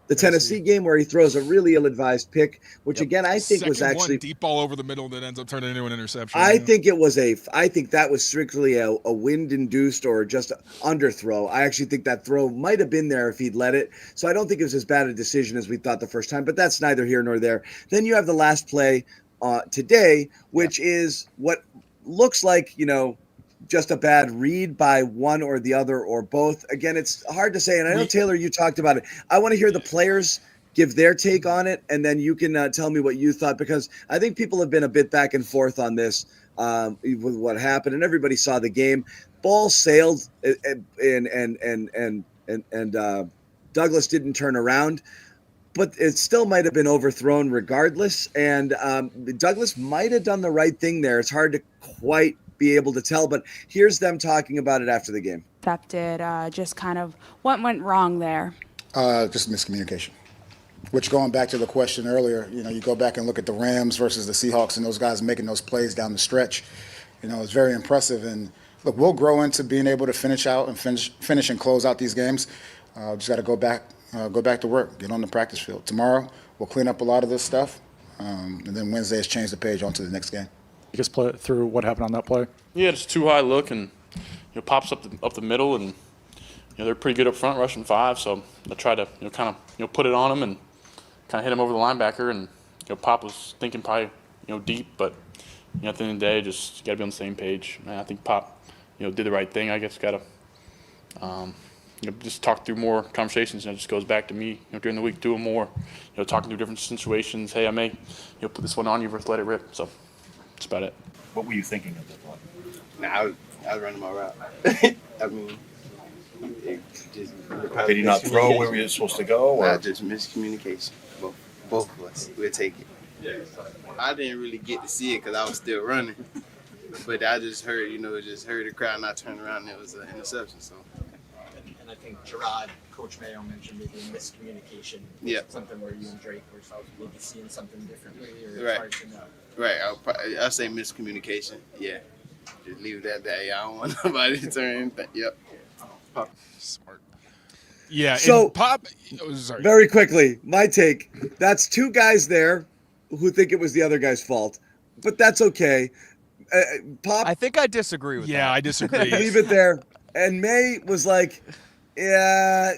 The Tennessee game, where he throws a really ill-advised pick, which again I think was actually deep ball over the middle that ends up turning into an interception. I think that was strictly a wind-induced or just underthrow. I actually think that throw might have been there if he'd let it. So I don't think it was as bad a decision as we thought the first time. But that's neither here nor there. Then you have the last play today, which is what looks like just a bad read by one or the other or both. Again, it's hard to say. And I know, Taylor, you talked about it. I want to hear the players give their take on it, and then you can tell me what you thought, because I think people have been a bit back and forth on this with what happened, and everybody saw the game. Ball sailed, and Douglas didn't turn around, but it still might have been overthrown regardless. And Douglas might have done the right thing there. It's hard to quite be able to tell, but here's them talking about it after the game. Accepted, just kind of what went wrong there? Just miscommunication. Which, going back to the question earlier, you go back and look at the Rams versus the Seahawks and those guys making those plays down the stretch. It's very impressive. And look, we'll grow into being able to finish and close out these games. Just got to go back to work, get on the practice field. Tomorrow, we'll clean up a lot of this stuff, and then Wednesday is change the page on to the next game. You just play through what happened on that play? Yeah, it's too high look, and pops up the middle, and they're pretty good up front, rushing 5. So I try to kind of put it on them and kind of hit him over the linebacker, and Pop was thinking probably deep, but at the end of the day, just got to be on the same page. And I think Pop did the right thing. I guess got to just talk through more conversations. It just goes back to me during the week doing more, talking through different situations. Hey, I may put this one on you versus let it rip. So. That's about it. What were you thinking at that point? I was running my route. I mean, did he not throw where he was supposed to go? Or? Just miscommunication. Both of us. We'll take it. I didn't really get to see it because I was still running. But I just heard, heard the crowd not turn around, and it was an interception. So. And I think Gerard, Coach Mayo mentioned maybe miscommunication. Yeah. Something where you and Drake were maybe seeing something differently, or right. Hard to know. Right. I'll say miscommunication. Yeah. Just leave it at that. I don't want nobody to turn anything. Yep. Pop. Smart. Yeah. So, Pop. Sorry. Very quickly, my take. That's 2 guys there who think it was the other guy's fault, but that's okay. Pop. I think I disagree with that. Yeah, I disagree. Leave it there. And Maye was like, yeah,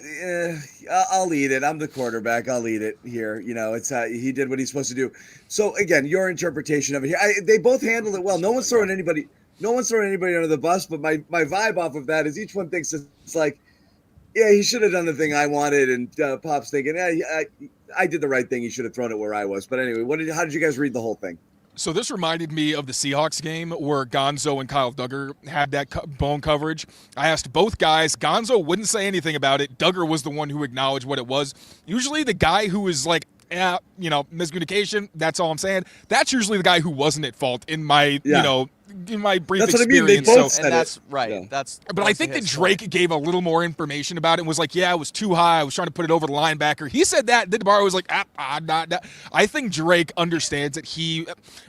I'll eat it. I'm the quarterback. I'll eat it here. It's he did what he's supposed to do. So again, your interpretation of it here. They both handled it well. No one's throwing anybody under the bus. But my vibe off of that is each one thinks it's like, yeah, he should have done the thing I wanted, and Pop's thinking, yeah, I did the right thing. He should have thrown it where I was. But anyway, how did you guys read the whole thing? So this reminded me of the Seahawks game where Gonzo and Kyle Duggar had that bone coverage. I asked both guys. Gonzo wouldn't say anything about it. Duggar was the one who acknowledged what it was. Usually the guy who is like yeah, miscommunication. That's all I'm saying. That's usually the guy who wasn't at fault in my, in my brief That's what I mean. experience. They both So, said And that's it. right. Yeah. That's but I think that Drake gave a little more information about it and was like, yeah, it was too high. I was trying to put it over the linebacker. He said that. Then DeBarro was like, not. I think Drake understands that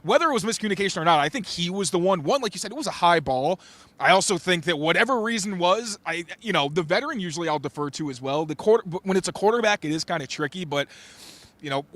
whether it was miscommunication or not, I think he was the one, like you said, it was a high ball. I also think that whatever reason was, the veteran usually I'll defer to as well. When it's a quarterback, it is kind of tricky, but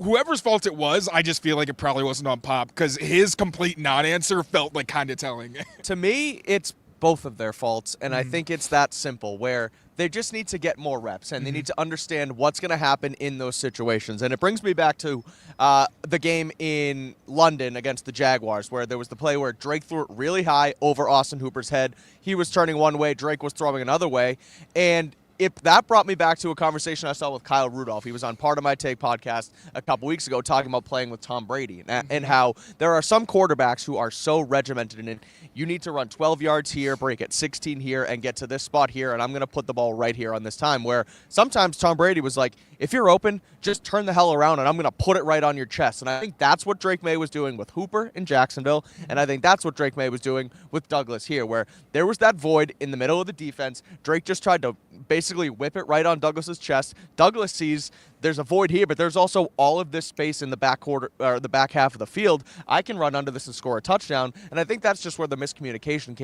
whoever's fault it was, I just feel like it probably wasn't on Pop because his complete non-answer felt like kind of telling. To me, it's both of their faults, and I think it's that simple where they just need to get more reps and they need to understand what's going to happen in those situations. And it brings me back to the game in London against the Jaguars where there was the play where Drake threw it really high over Austin Hooper's head. He was turning one way, Drake was throwing another way, and that brought me back to a conversation I saw with Kyle Rudolph. He was on Part of My Take podcast a couple weeks ago talking about playing with Tom Brady and how there are some quarterbacks who are so regimented in it. You need to run 12 yards here, break it 16 here, and get to this spot here, and I'm going to put the ball right here on this time, where sometimes Tom Brady was like, if you're open, just turn the hell around, and I'm going to put it right on your chest. And I think that's what Drake Maye was doing with Hooper in Jacksonville, and I think that's what Drake Maye was doing with Douglas here, where there was that void in the middle of the defense. Drake just tried to basically whip it right on Douglas's chest. Douglas sees there's a void here, but there's also all of this space in the back quarter or the back half of the field. I can run under this and score a touchdown, and I think that's just where the miscommunication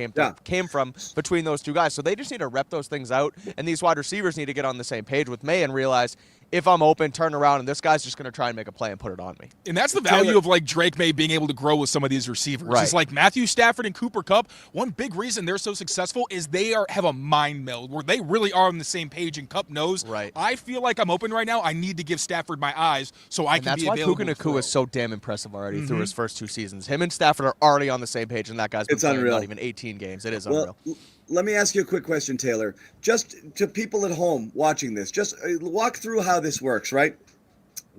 came from between those two guys. So they just need to rep those things out, and these wide receivers need to get on the same page with Maye and realize if I'm open, turn around, and this guy's just going to try and make a play and put it on me. And that's the value of like Drake Maye being able to grow with some of these receivers. Right. It's like Matthew Stafford and Cooper Kupp. One big reason they're so successful is they have a mind meld where they really are on the same page, and Kupp knows, I feel like I'm open right now. I need to give Stafford my eyes so I can be available. That's why Puka Nacua is so damn impressive already through his first 2 seasons. Him and Stafford are already on the same page, and that guy's been playing not even 18 games. It is unreal. Let me ask you a quick question, Taylor. Just to people at home watching this, just walk through how this works, right?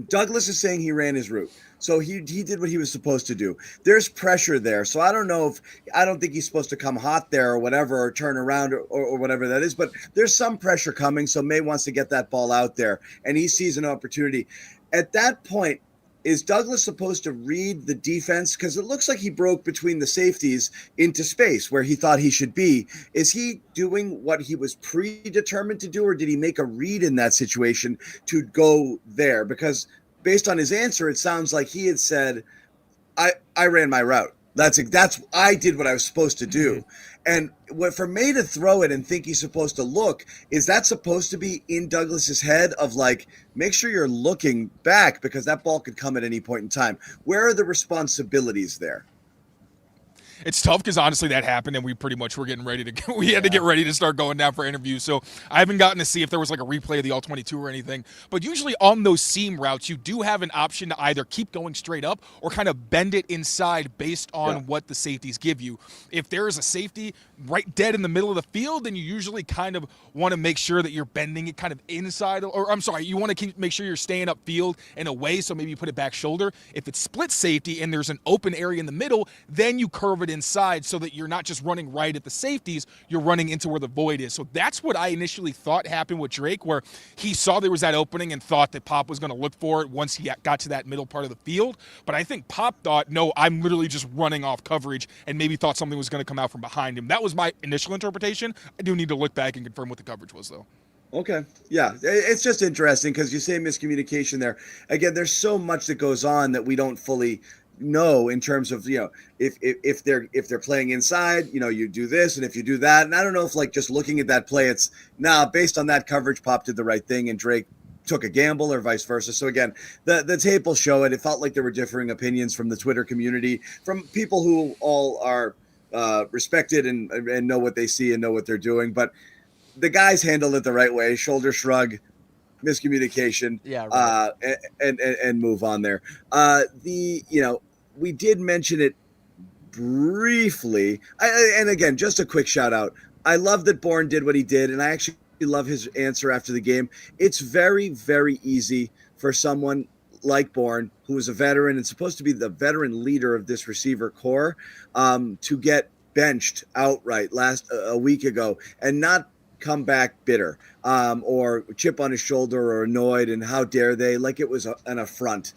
Douglas is saying he ran his route. So he did what he was supposed to do. There's pressure there. So I don't think he's supposed to come hot there or whatever, or turn around or whatever that is. But there's some pressure coming. So Maye wants to get that ball out there, and he sees an opportunity. At that point, is Douglas supposed to read the defense? Because it looks like he broke between the safeties into space where he thought he should be. Is he doing what he was predetermined to do, or did he make a read in that situation to go there? Because based on his answer, it sounds like he had said, I ran my route. I did what I was supposed to do. And for Maye to throw it and think he's supposed to look, is that supposed to be in Douglas's head of like, make sure you're looking back because that ball could come at any point in time? Where are the responsibilities there? It's tough because honestly that happened and we pretty much were getting ready to we had to get ready to start going down for interviews. So I haven't gotten to see if there was like a replay of the all-22 or anything. But usually on those seam routes, you do have an option to either keep going straight up or kind of bend it inside based on what the safeties give you. If there is a safety right dead in the middle of the field, then you usually kind of want to make sure that you're bending it kind of inside, or I'm sorry, you want to make sure you're staying upfield and away, so maybe you put it back shoulder. If it's split safety and there's an open area in the middle, then you curve it inside so that you're not just running right at the safeties, you're running into where the void is. So that's what I initially thought happened with Drake, where he saw there was that opening and thought that Pop was going to look for it once he got to that middle part of the field. But I think Pop thought, no, I'm literally just running off coverage, and maybe thought something was going to come out from behind him. That was my initial interpretation. I do need to look back and confirm what the coverage was, though. Okay. Yeah. It's just interesting because you say miscommunication there. Again, there's so much that goes on that we don't fully know in terms of, if they're playing inside, you do this, and if you do that. And I don't know if like just looking at that play, it's based on that coverage, Pop did the right thing and Drake took a gamble, or vice versa. So again, the tape will show it. It felt like there were differing opinions from the Twitter community, from people who all are respected and know what they see and know what they're doing. But the guys handled it the right way. Shoulder shrug, miscommunication, and move on there. We did mention it briefly. And again, just a quick shout out. I love that Bourne did what he did, and I actually love his answer after the game. It's very, very easy for someone like Bourne, who is a veteran and supposed to be the veteran leader of this receiver core, to get benched outright a week ago and not come back bitter or chip on his shoulder or annoyed and how dare they, like it was an affront.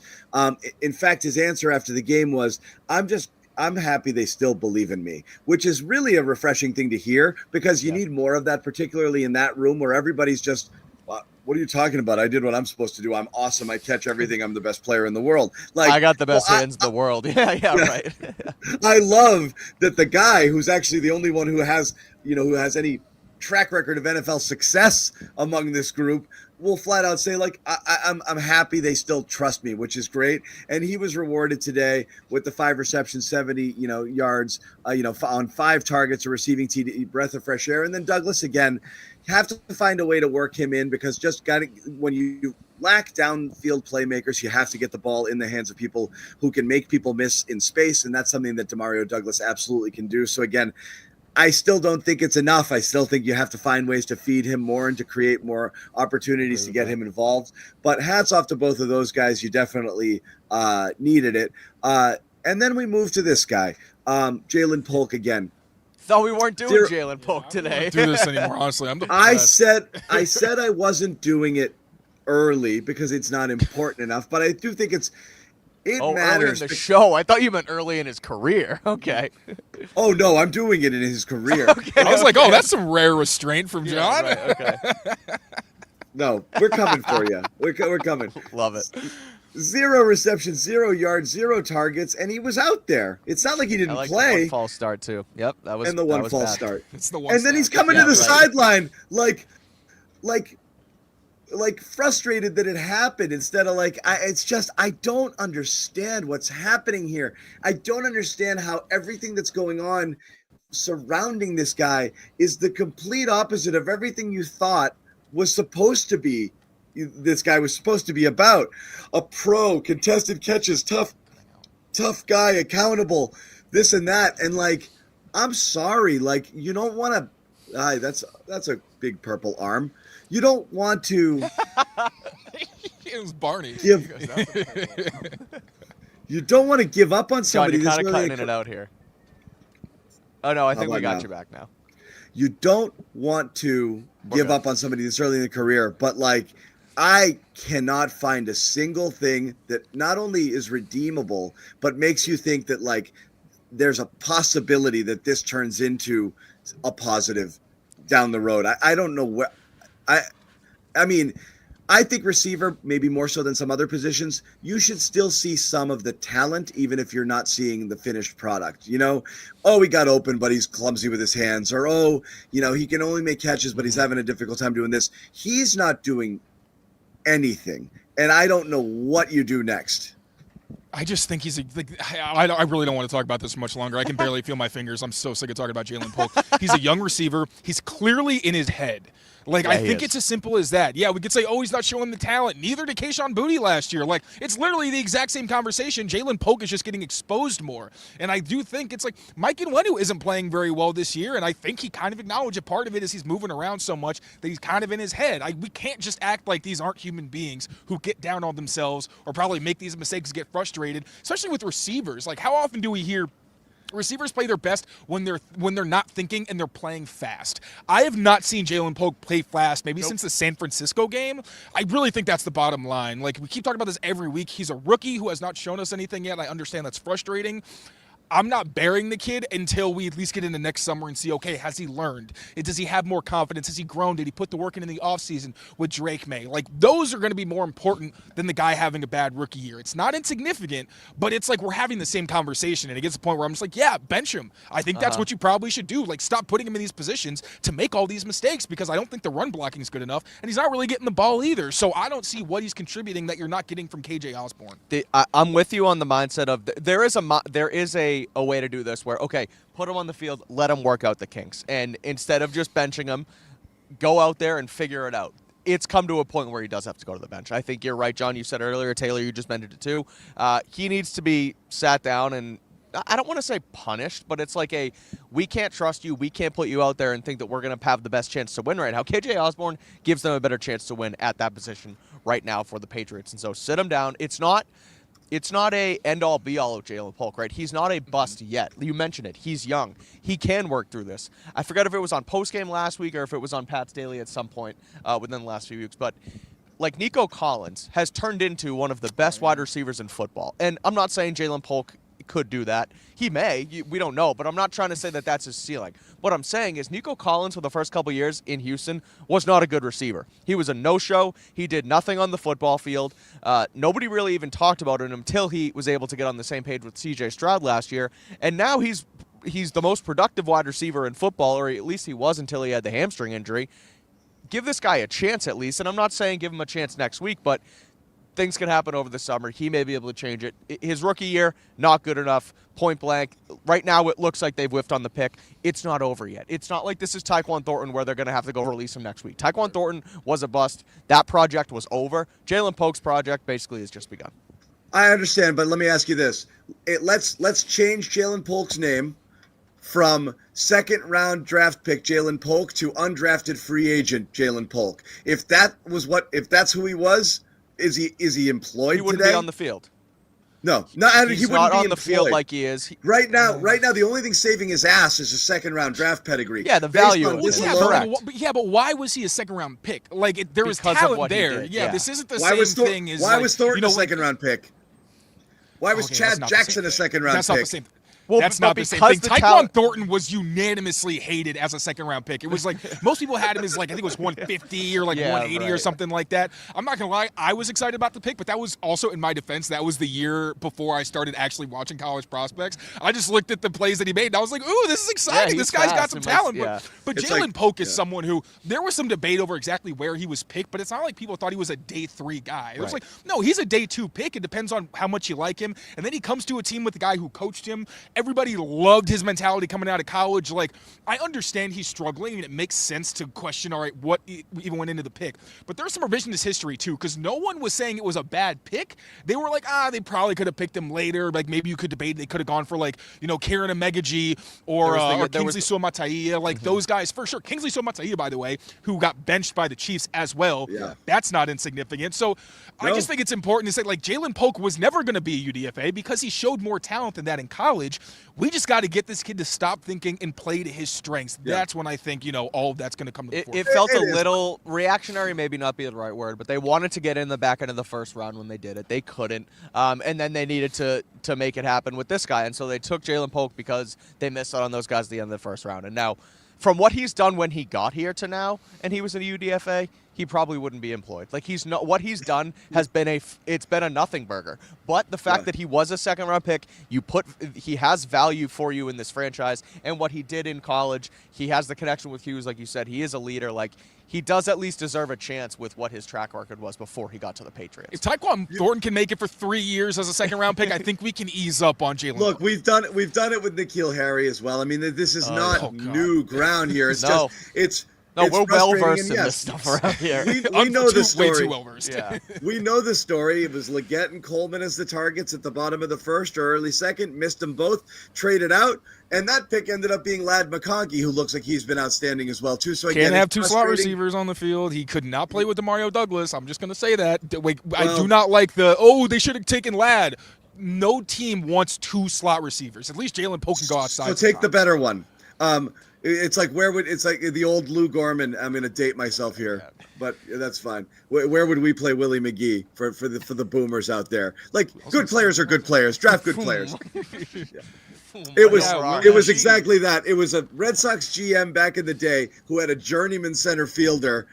In fact, his answer after the game was, I'm happy they still believe in me, which is really a refreshing thing to hear, because you need more of that, particularly in that room where everybody's just, what are you talking about? I did what I'm supposed to do. I'm awesome. I catch everything. I'm the best player in the world. Like, I got the best hands in the world. Yeah, right. I love that the guy who's actually the only one who has any track record of NFL success among this group will flat out say, like, I'm happy they still trust me, which is great. And he was rewarded today with the 5 receptions, 70 yards, on 5 targets, a receiving TD, breath of fresh air. And then Douglas again, have to find a way to work him in, because when you lack downfield playmakers, you have to get the ball in the hands of people who can make people miss in space, and that's something that Demario Douglas absolutely can do. So again, I still don't think it's enough. I still think you have to find ways to feed him more and to create more opportunities to get him involved. But hats off to both of those guys. You definitely needed it. And then we move to this guy, Jalen Polk again. Thought we weren't doing Jalen Polk today. I don't do this anymore, honestly. I said I wasn't doing it early because it's not important enough, but I do think it matters. Early in the show. I thought you meant early in his career. Okay. Oh no, I'm doing it in his career. Okay. I was like, oh, that's some rare restraint from John. Right, okay. No, we're coming for you. We're coming. Love it. 0 receptions, 0 yards, 0 targets, and he was out there. It's not like he didn't play. The one false start too. Yep, that was. And the one false bad. start. It's the one. And then he's coming to the sideline like frustrated that it happened, instead of like, I don't understand what's happening here. I don't understand how everything that's going on surrounding this guy is the complete opposite of everything you thought was supposed to be. This guy was supposed to be about a pro, contested catches, tough guy, accountable, this and that. And like, I'm sorry, like, you don't want to, that's a big purple arm. You don't want to. It was Barney. You don't want to give up on somebody. John, you're kind of cutting it out here. Oh no, I think we got you back now. You don't want to give up on somebody this early in the career, but like, I cannot find a single thing that not only is redeemable, but makes you think that like there's a possibility that this turns into a positive down the road. I don't know what. I mean, I think receiver, maybe more so than some other positions, you should still see some of the talent, even if you're not seeing the finished product. Oh, he got open, but he's clumsy with his hands. Or, oh, he can only make catches, but he's having a difficult time doing this. He's not doing anything. And I don't know what you do next. I just think I really don't want to talk about this much longer. I can barely feel my fingers. I'm so sick of talking about Jalen Polk. He's a young receiver. He's clearly in his head. Like, I think it's as simple as that. Yeah, we could say, oh, he's not showing the talent. Neither did Kayshon Boutte last year. Like, it's literally the exact same conversation. Jalen Polk is just getting exposed more. And I do think it's like Mike Nwenu isn't playing very well this year, and I think he kind of acknowledged a part of it is he's moving around so much that he's kind of in his head. We can't just act like these aren't human beings who get down on themselves or probably make these mistakes, get frustrated, especially with receivers. Like, how often do we hear receivers play their best when they're not thinking and they're playing fast? I have not seen Jalen Polk play fast maybe since the San Francisco game. I really think that's the bottom line. Like, we keep talking about this every week. He's a rookie who has not shown us anything yet. I understand that's frustrating. I'm not burying the kid until we at least get into next summer and see, okay, has he learned? Does he have more confidence? Has he grown? Did he put the work in the offseason with Drake Maye? Like, those are going to be more important than the guy having a bad rookie year. It's not insignificant, but it's like we're having the same conversation, and it gets to the point where I'm just like, yeah, bench him. I think that's what you probably should do. Like, stop putting him in these positions to make all these mistakes, because I don't think the run blocking is good enough, and he's not really getting the ball either. So I don't see what he's contributing that you're not getting from KJ Osborne. I'm with you on the mindset of there is a way to do this where, okay, put him on the field, let him work out the kinks, and instead of just benching him, go out there and figure it out. It's come to a point where he does have to go to the bench. I think you're right, John. You said earlier, Taylor, you just mentioned it too. He needs to be sat down and, I don't want to say punished, but it's like we can't trust you, we can't put you out there and think that we're going to have the best chance to win right now. KJ Osborne gives them a better chance to win at that position right now for the Patriots. And so sit him down. It's not it's not a end-all be-all of Jalen Polk, right? He's not a bust yet. You mentioned it. He's young. He can work through this. I forget if it was on Postgame last week or if it was on Pat's Daily at some point within the last few weeks, but like Nico Collins has turned into one of the best wide receivers in football. And I'm not saying Jalen Polk could do that. He may. We don't know. But I'm not trying to say that that's his ceiling. What I'm saying is Nico Collins for the first couple years in Houston was not a good receiver. He was a no-show. He did nothing on the football field. Nobody really even talked about it until he was able to get on the same page with C.J. Stroud last year. And now he's the most productive wide receiver in football, or at least he was until he had the hamstring injury. Give this guy a chance at least. And I'm not saying give him a chance next week, but things can happen over the summer. He may be able to change it. His rookie year, not good enough. Point blank. Right now, it looks like they've whiffed on the pick. It's not over yet. It's not like this is Tyquan Thornton where they're going to have to go release him next week. Tyquan Thornton was a bust. That project was over. Jalen Polk's project basically has just begun. I understand, but let me ask you this. Let's change Jalen Polk's name from second-round draft pick Jalen Polk to undrafted free agent Jalen Polk. If that's who he was, is he employed today? He wouldn't be on the field. No, He's he wouldn't not be on the employed. field like he is. Right now, the only thing saving his ass is a second-round draft pedigree. Yeah, the Based value on of this it. alone. But why was he a second-round pick? Like, there was Because of talent what he there. did, Yeah, yeah. this isn't the Why same thing as was Thornton a like, second-round pick? Why was Okay, Chad that's not the Jackson same a thing. second-round That's pick? not the same. Well, That's but not the same because thing. the Tyquan talent- Thornton was unanimously hated as a second-round pick. It was like most people had him as like I think it was 150 or like 180 or right. something like that. I'm not gonna lie, I was excited about the pick, but that was also in my defense. That was the year before I started actually watching college prospects. I just looked at the plays that he made and I was like, "Ooh, this is exciting! Yeah, this he's guy's got fast. some It might- talent." yeah. But It's Jalen like- Polk is someone who there was some debate over exactly where he was picked, but it's not like people thought he was a day 3 guy. It was like, no, he's a day 2 pick. It depends on how much you like him. And then he comes to a team with the guy who coached him. Everybody loved his mentality coming out of college. Like, I understand he's struggling, and it makes sense to question, all right, what even went into the pick. But there's some revisionist history, too, because no one was saying it was a bad pick. They were like, they probably could have picked him later. Like, maybe you could debate they could have gone for, like, Kieran Amegaji or Kingsley Suamataia. Like, those guys, for sure. Kingsley Suamataia, by the way, who got benched by the Chiefs as well. Yeah. That's not insignificant. So I just think it's important to say, like, Jalen Polk was never going to be a UDFA because he showed more talent than that in college. We just got to get this kid to stop thinking and play to his strengths. Yeah. That's when I think, all of that's going to come to the It forefront. felt a It is. little reactionary, maybe not be the right word, but they wanted to get in the back end of the first round when they did it. They couldn't. And then they needed to make it happen with this guy. And so they took Jalen Polk because they missed out on those guys at the end of the first round. And now, from what he's done when he got here to now, and he was in a UDFA, he probably wouldn't be employed. Like what he's done has been it's been a nothing burger. But the fact that he was a second round pick, he has value for you in this franchise. And what he did in college, he has the connection with Hughes, like you said. He is a leader. Like he does at least deserve a chance with what his track record was before he got to the Patriots. If Tyquan Thornton can make it for 3 years as a second round pick, I think we can ease up on Jalen. Look, we've done it with N'Keal Harry as well. I mean, this is not new ground here. It's No. it's No, it's we're well frustrating, versed and in yes, this stuff around here. We know the Way story. too well versed. Yeah. We know the story. It was Leggett and Coleman as the targets at the bottom of the first or early second. Missed them both. Traded out. And that pick ended up being Lad McConkey, who looks like he's been outstanding as well, too. So again, Can't have it's 2 slot frustrating. receivers on the field. He could not play with Demario Douglas. I'm just going to say that. I Well- do not like they should have taken Ladd. No team wants 2 slot receivers. At least Jalen Polk can go outside. So take the sometimes. better one. It's like it's like the old Lou Gorman. I'm going to date myself here, but that's fine. Where would we play Willie McGee for the boomers out there? Like good players are good players. Draft good players. It was exactly that. It was a Red Sox GM back in the day who had a journeyman center fielder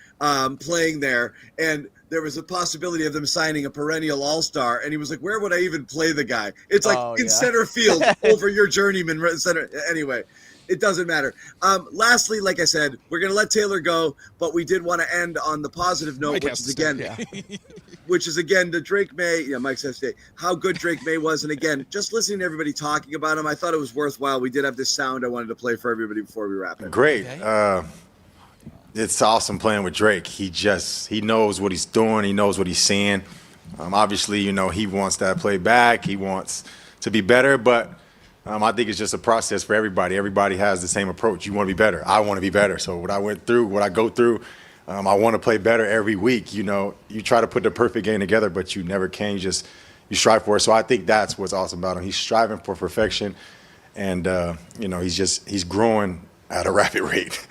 playing there, and there was a possibility of them signing a perennial all-star, and he was like, where would I even play the guy? It's like in center field over your journeyman center. Anyway, it doesn't matter. Lastly, like I said, we're going to let Taylor go, but we did want to end on the positive note, Mike which has is to again, stay. which is again the Drake May. Yeah, Mike says today how good Drake May was, and again, just listening to everybody talking about him, I thought it was worthwhile. We did have this sound I wanted to play for everybody before we wrap it. Great. It's awesome playing with Drake. He knows what he's doing. He knows what he's seeing. Obviously, he wants that play back. He wants to be better, but I think it's just a process for everybody. Everybody has the same approach. You want to be better. I want to be better. So what I went through, what I go through, I want to play better every week. You try to put the perfect game together, but you never can. You strive for it. So I think that's what's awesome about him. He's striving for perfection, and he's growing at a rapid rate.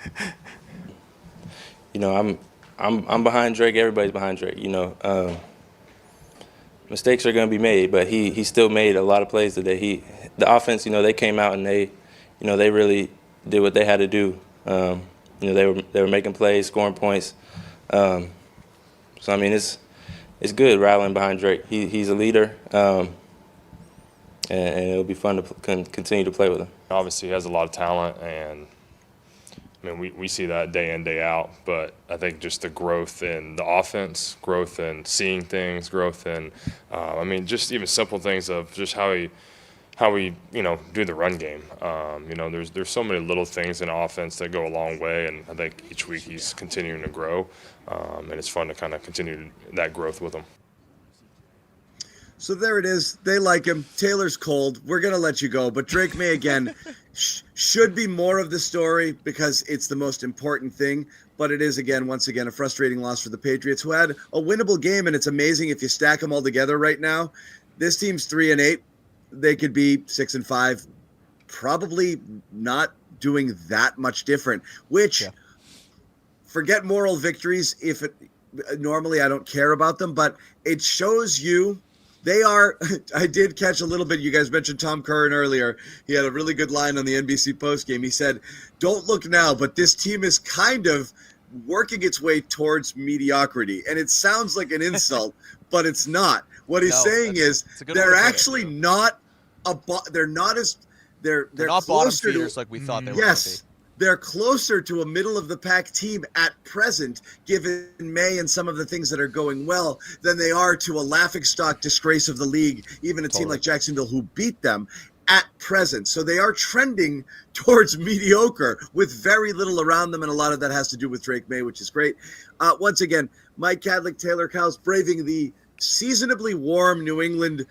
I'm behind Drake. Everybody's behind Drake. Mistakes are going to be made, but he still made a lot of plays today. The offense, they came out and they really did what they had to do. They were making plays, scoring points. So I mean, it's good rallying behind Drake. He's a leader, and it'll be fun to continue to play with him. Obviously, he has a lot of talent, and I mean, we see that day in, day out, but I think just the growth in the offense, growth in seeing things, growth in, just even simple things of just how we do the run game. There's so many little things in offense that go a long way, and I think each week he's continuing to grow, and it's fun to kind of continue that growth with him. So there it is. They like him. Taylor's cold. We're going to let you go. But Drake Maye, again, should be more of the story because it's the most important thing. But it is, once again, a frustrating loss for the Patriots, who had a winnable game. And it's amazing if you stack them all together right now. This team's 3-8. They could be 6-5. Probably not doing that much different, which forget moral victories. Normally I don't care about them, but it shows you. They are, I did catch a little bit. You guys mentioned Tom Curran earlier. He had a really good line on the NBC postgame. He said, don't look now, but this team is kind of working its way towards mediocrity. And it sounds like an insult, but it's not. What he's saying is they're actually not, they're not not bottom feeders like we thought they were going to be. They're closer to a middle-of-the-pack team at present, given May and some of the things that are going well, than they are to a laughingstock disgrace of the league, even a team like Jacksonville who beat them at present. So they are trending towards mediocre with very little around them, and a lot of that has to do with Drake Maye, which is great. Once again, Mike Kadlick, Taylor Cowles braving the seasonably warm New England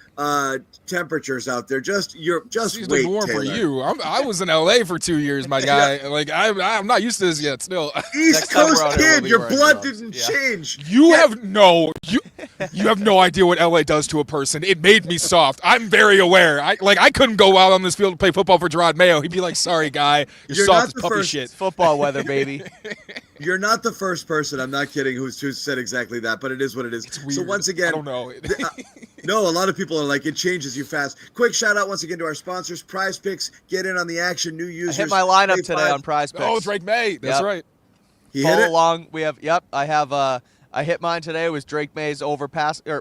temperatures out there. Seasonably wait, warm Taylor. for you. I was in LA for 2 years, my guy. I'm not used to this yet. Still, East Coast kid, your blood didn't change. You have no idea what LA does to a person. It made me soft. I'm very aware. I couldn't go out on this field to play football for Gerard Mayo. He'd be like, "Sorry, guy, you're soft as puppy shit." It's football weather, baby. You're not the first person, I'm not kidding, who said exactly that, but it is what it is. So once again, I don't know. No, a lot of people are like, it changes you fast. Quick shout out once again to our sponsors, Prize Picks. Get in on the action, new users. I hit my lineup today on Prize Picks. Oh, it's Drake Maye. That's right. He hit it? Along. We have, I hit mine today. It was Drake Maye's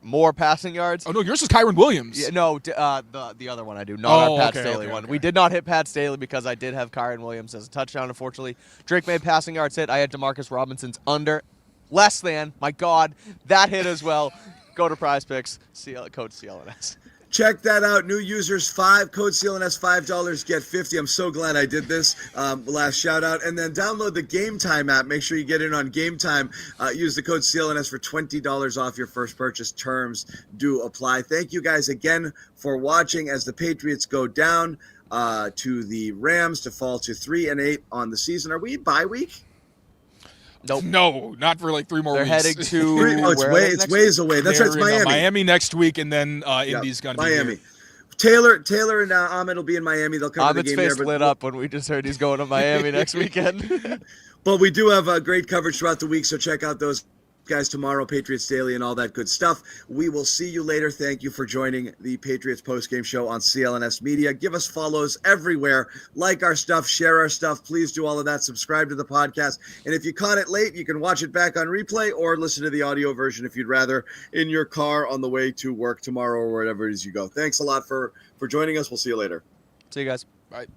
more passing yards. Oh, no, yours is Kyron Williams. Yeah, no, the other one I do, not our Pat Staley one. We did not hit Pat Staley because I did have Kyron Williams as a touchdown, unfortunately. Drake Maye passing yards hit. I had DeMarcus Robinson's under, less than. My God, that hit as well. Go to Prize Picks, code CLNS. Check that out. New users, code CLNS, $5, get 50. I'm so glad I did this. Last shout out. And then download the Game Time app. Make sure you get in on Game Time. Use the code CLNS for $20 off your first purchase. Terms do apply. Thank you guys again for watching as the Patriots go down to the Rams to fall to 3-8 on the season. Are we bye week? Nope. No, not for like 3 more weeks. They're heading to it's ways away. That's right, it's Miami. Miami next week, and then Indy's going to be Miami. Here. Taylor and Ahmed will be in Miami. They'll cover Ahmed's the game face there. lit up when we just heard he's going to Miami next weekend. But we do have great coverage throughout the week, so check out those guys tomorrow, Patriots Daily and all that good stuff. We will see you later. Thank you for joining the Patriots postgame show on CLNS Media. Give us follows everywhere. Like our stuff, share our stuff. Please do all of that. Subscribe to the podcast. And if you caught it late, you can watch it back on replay or listen to the audio version if you'd rather in your car on the way to work tomorrow or wherever it is you go. Thanks a lot for joining us. We'll see you later. See you guys. Bye.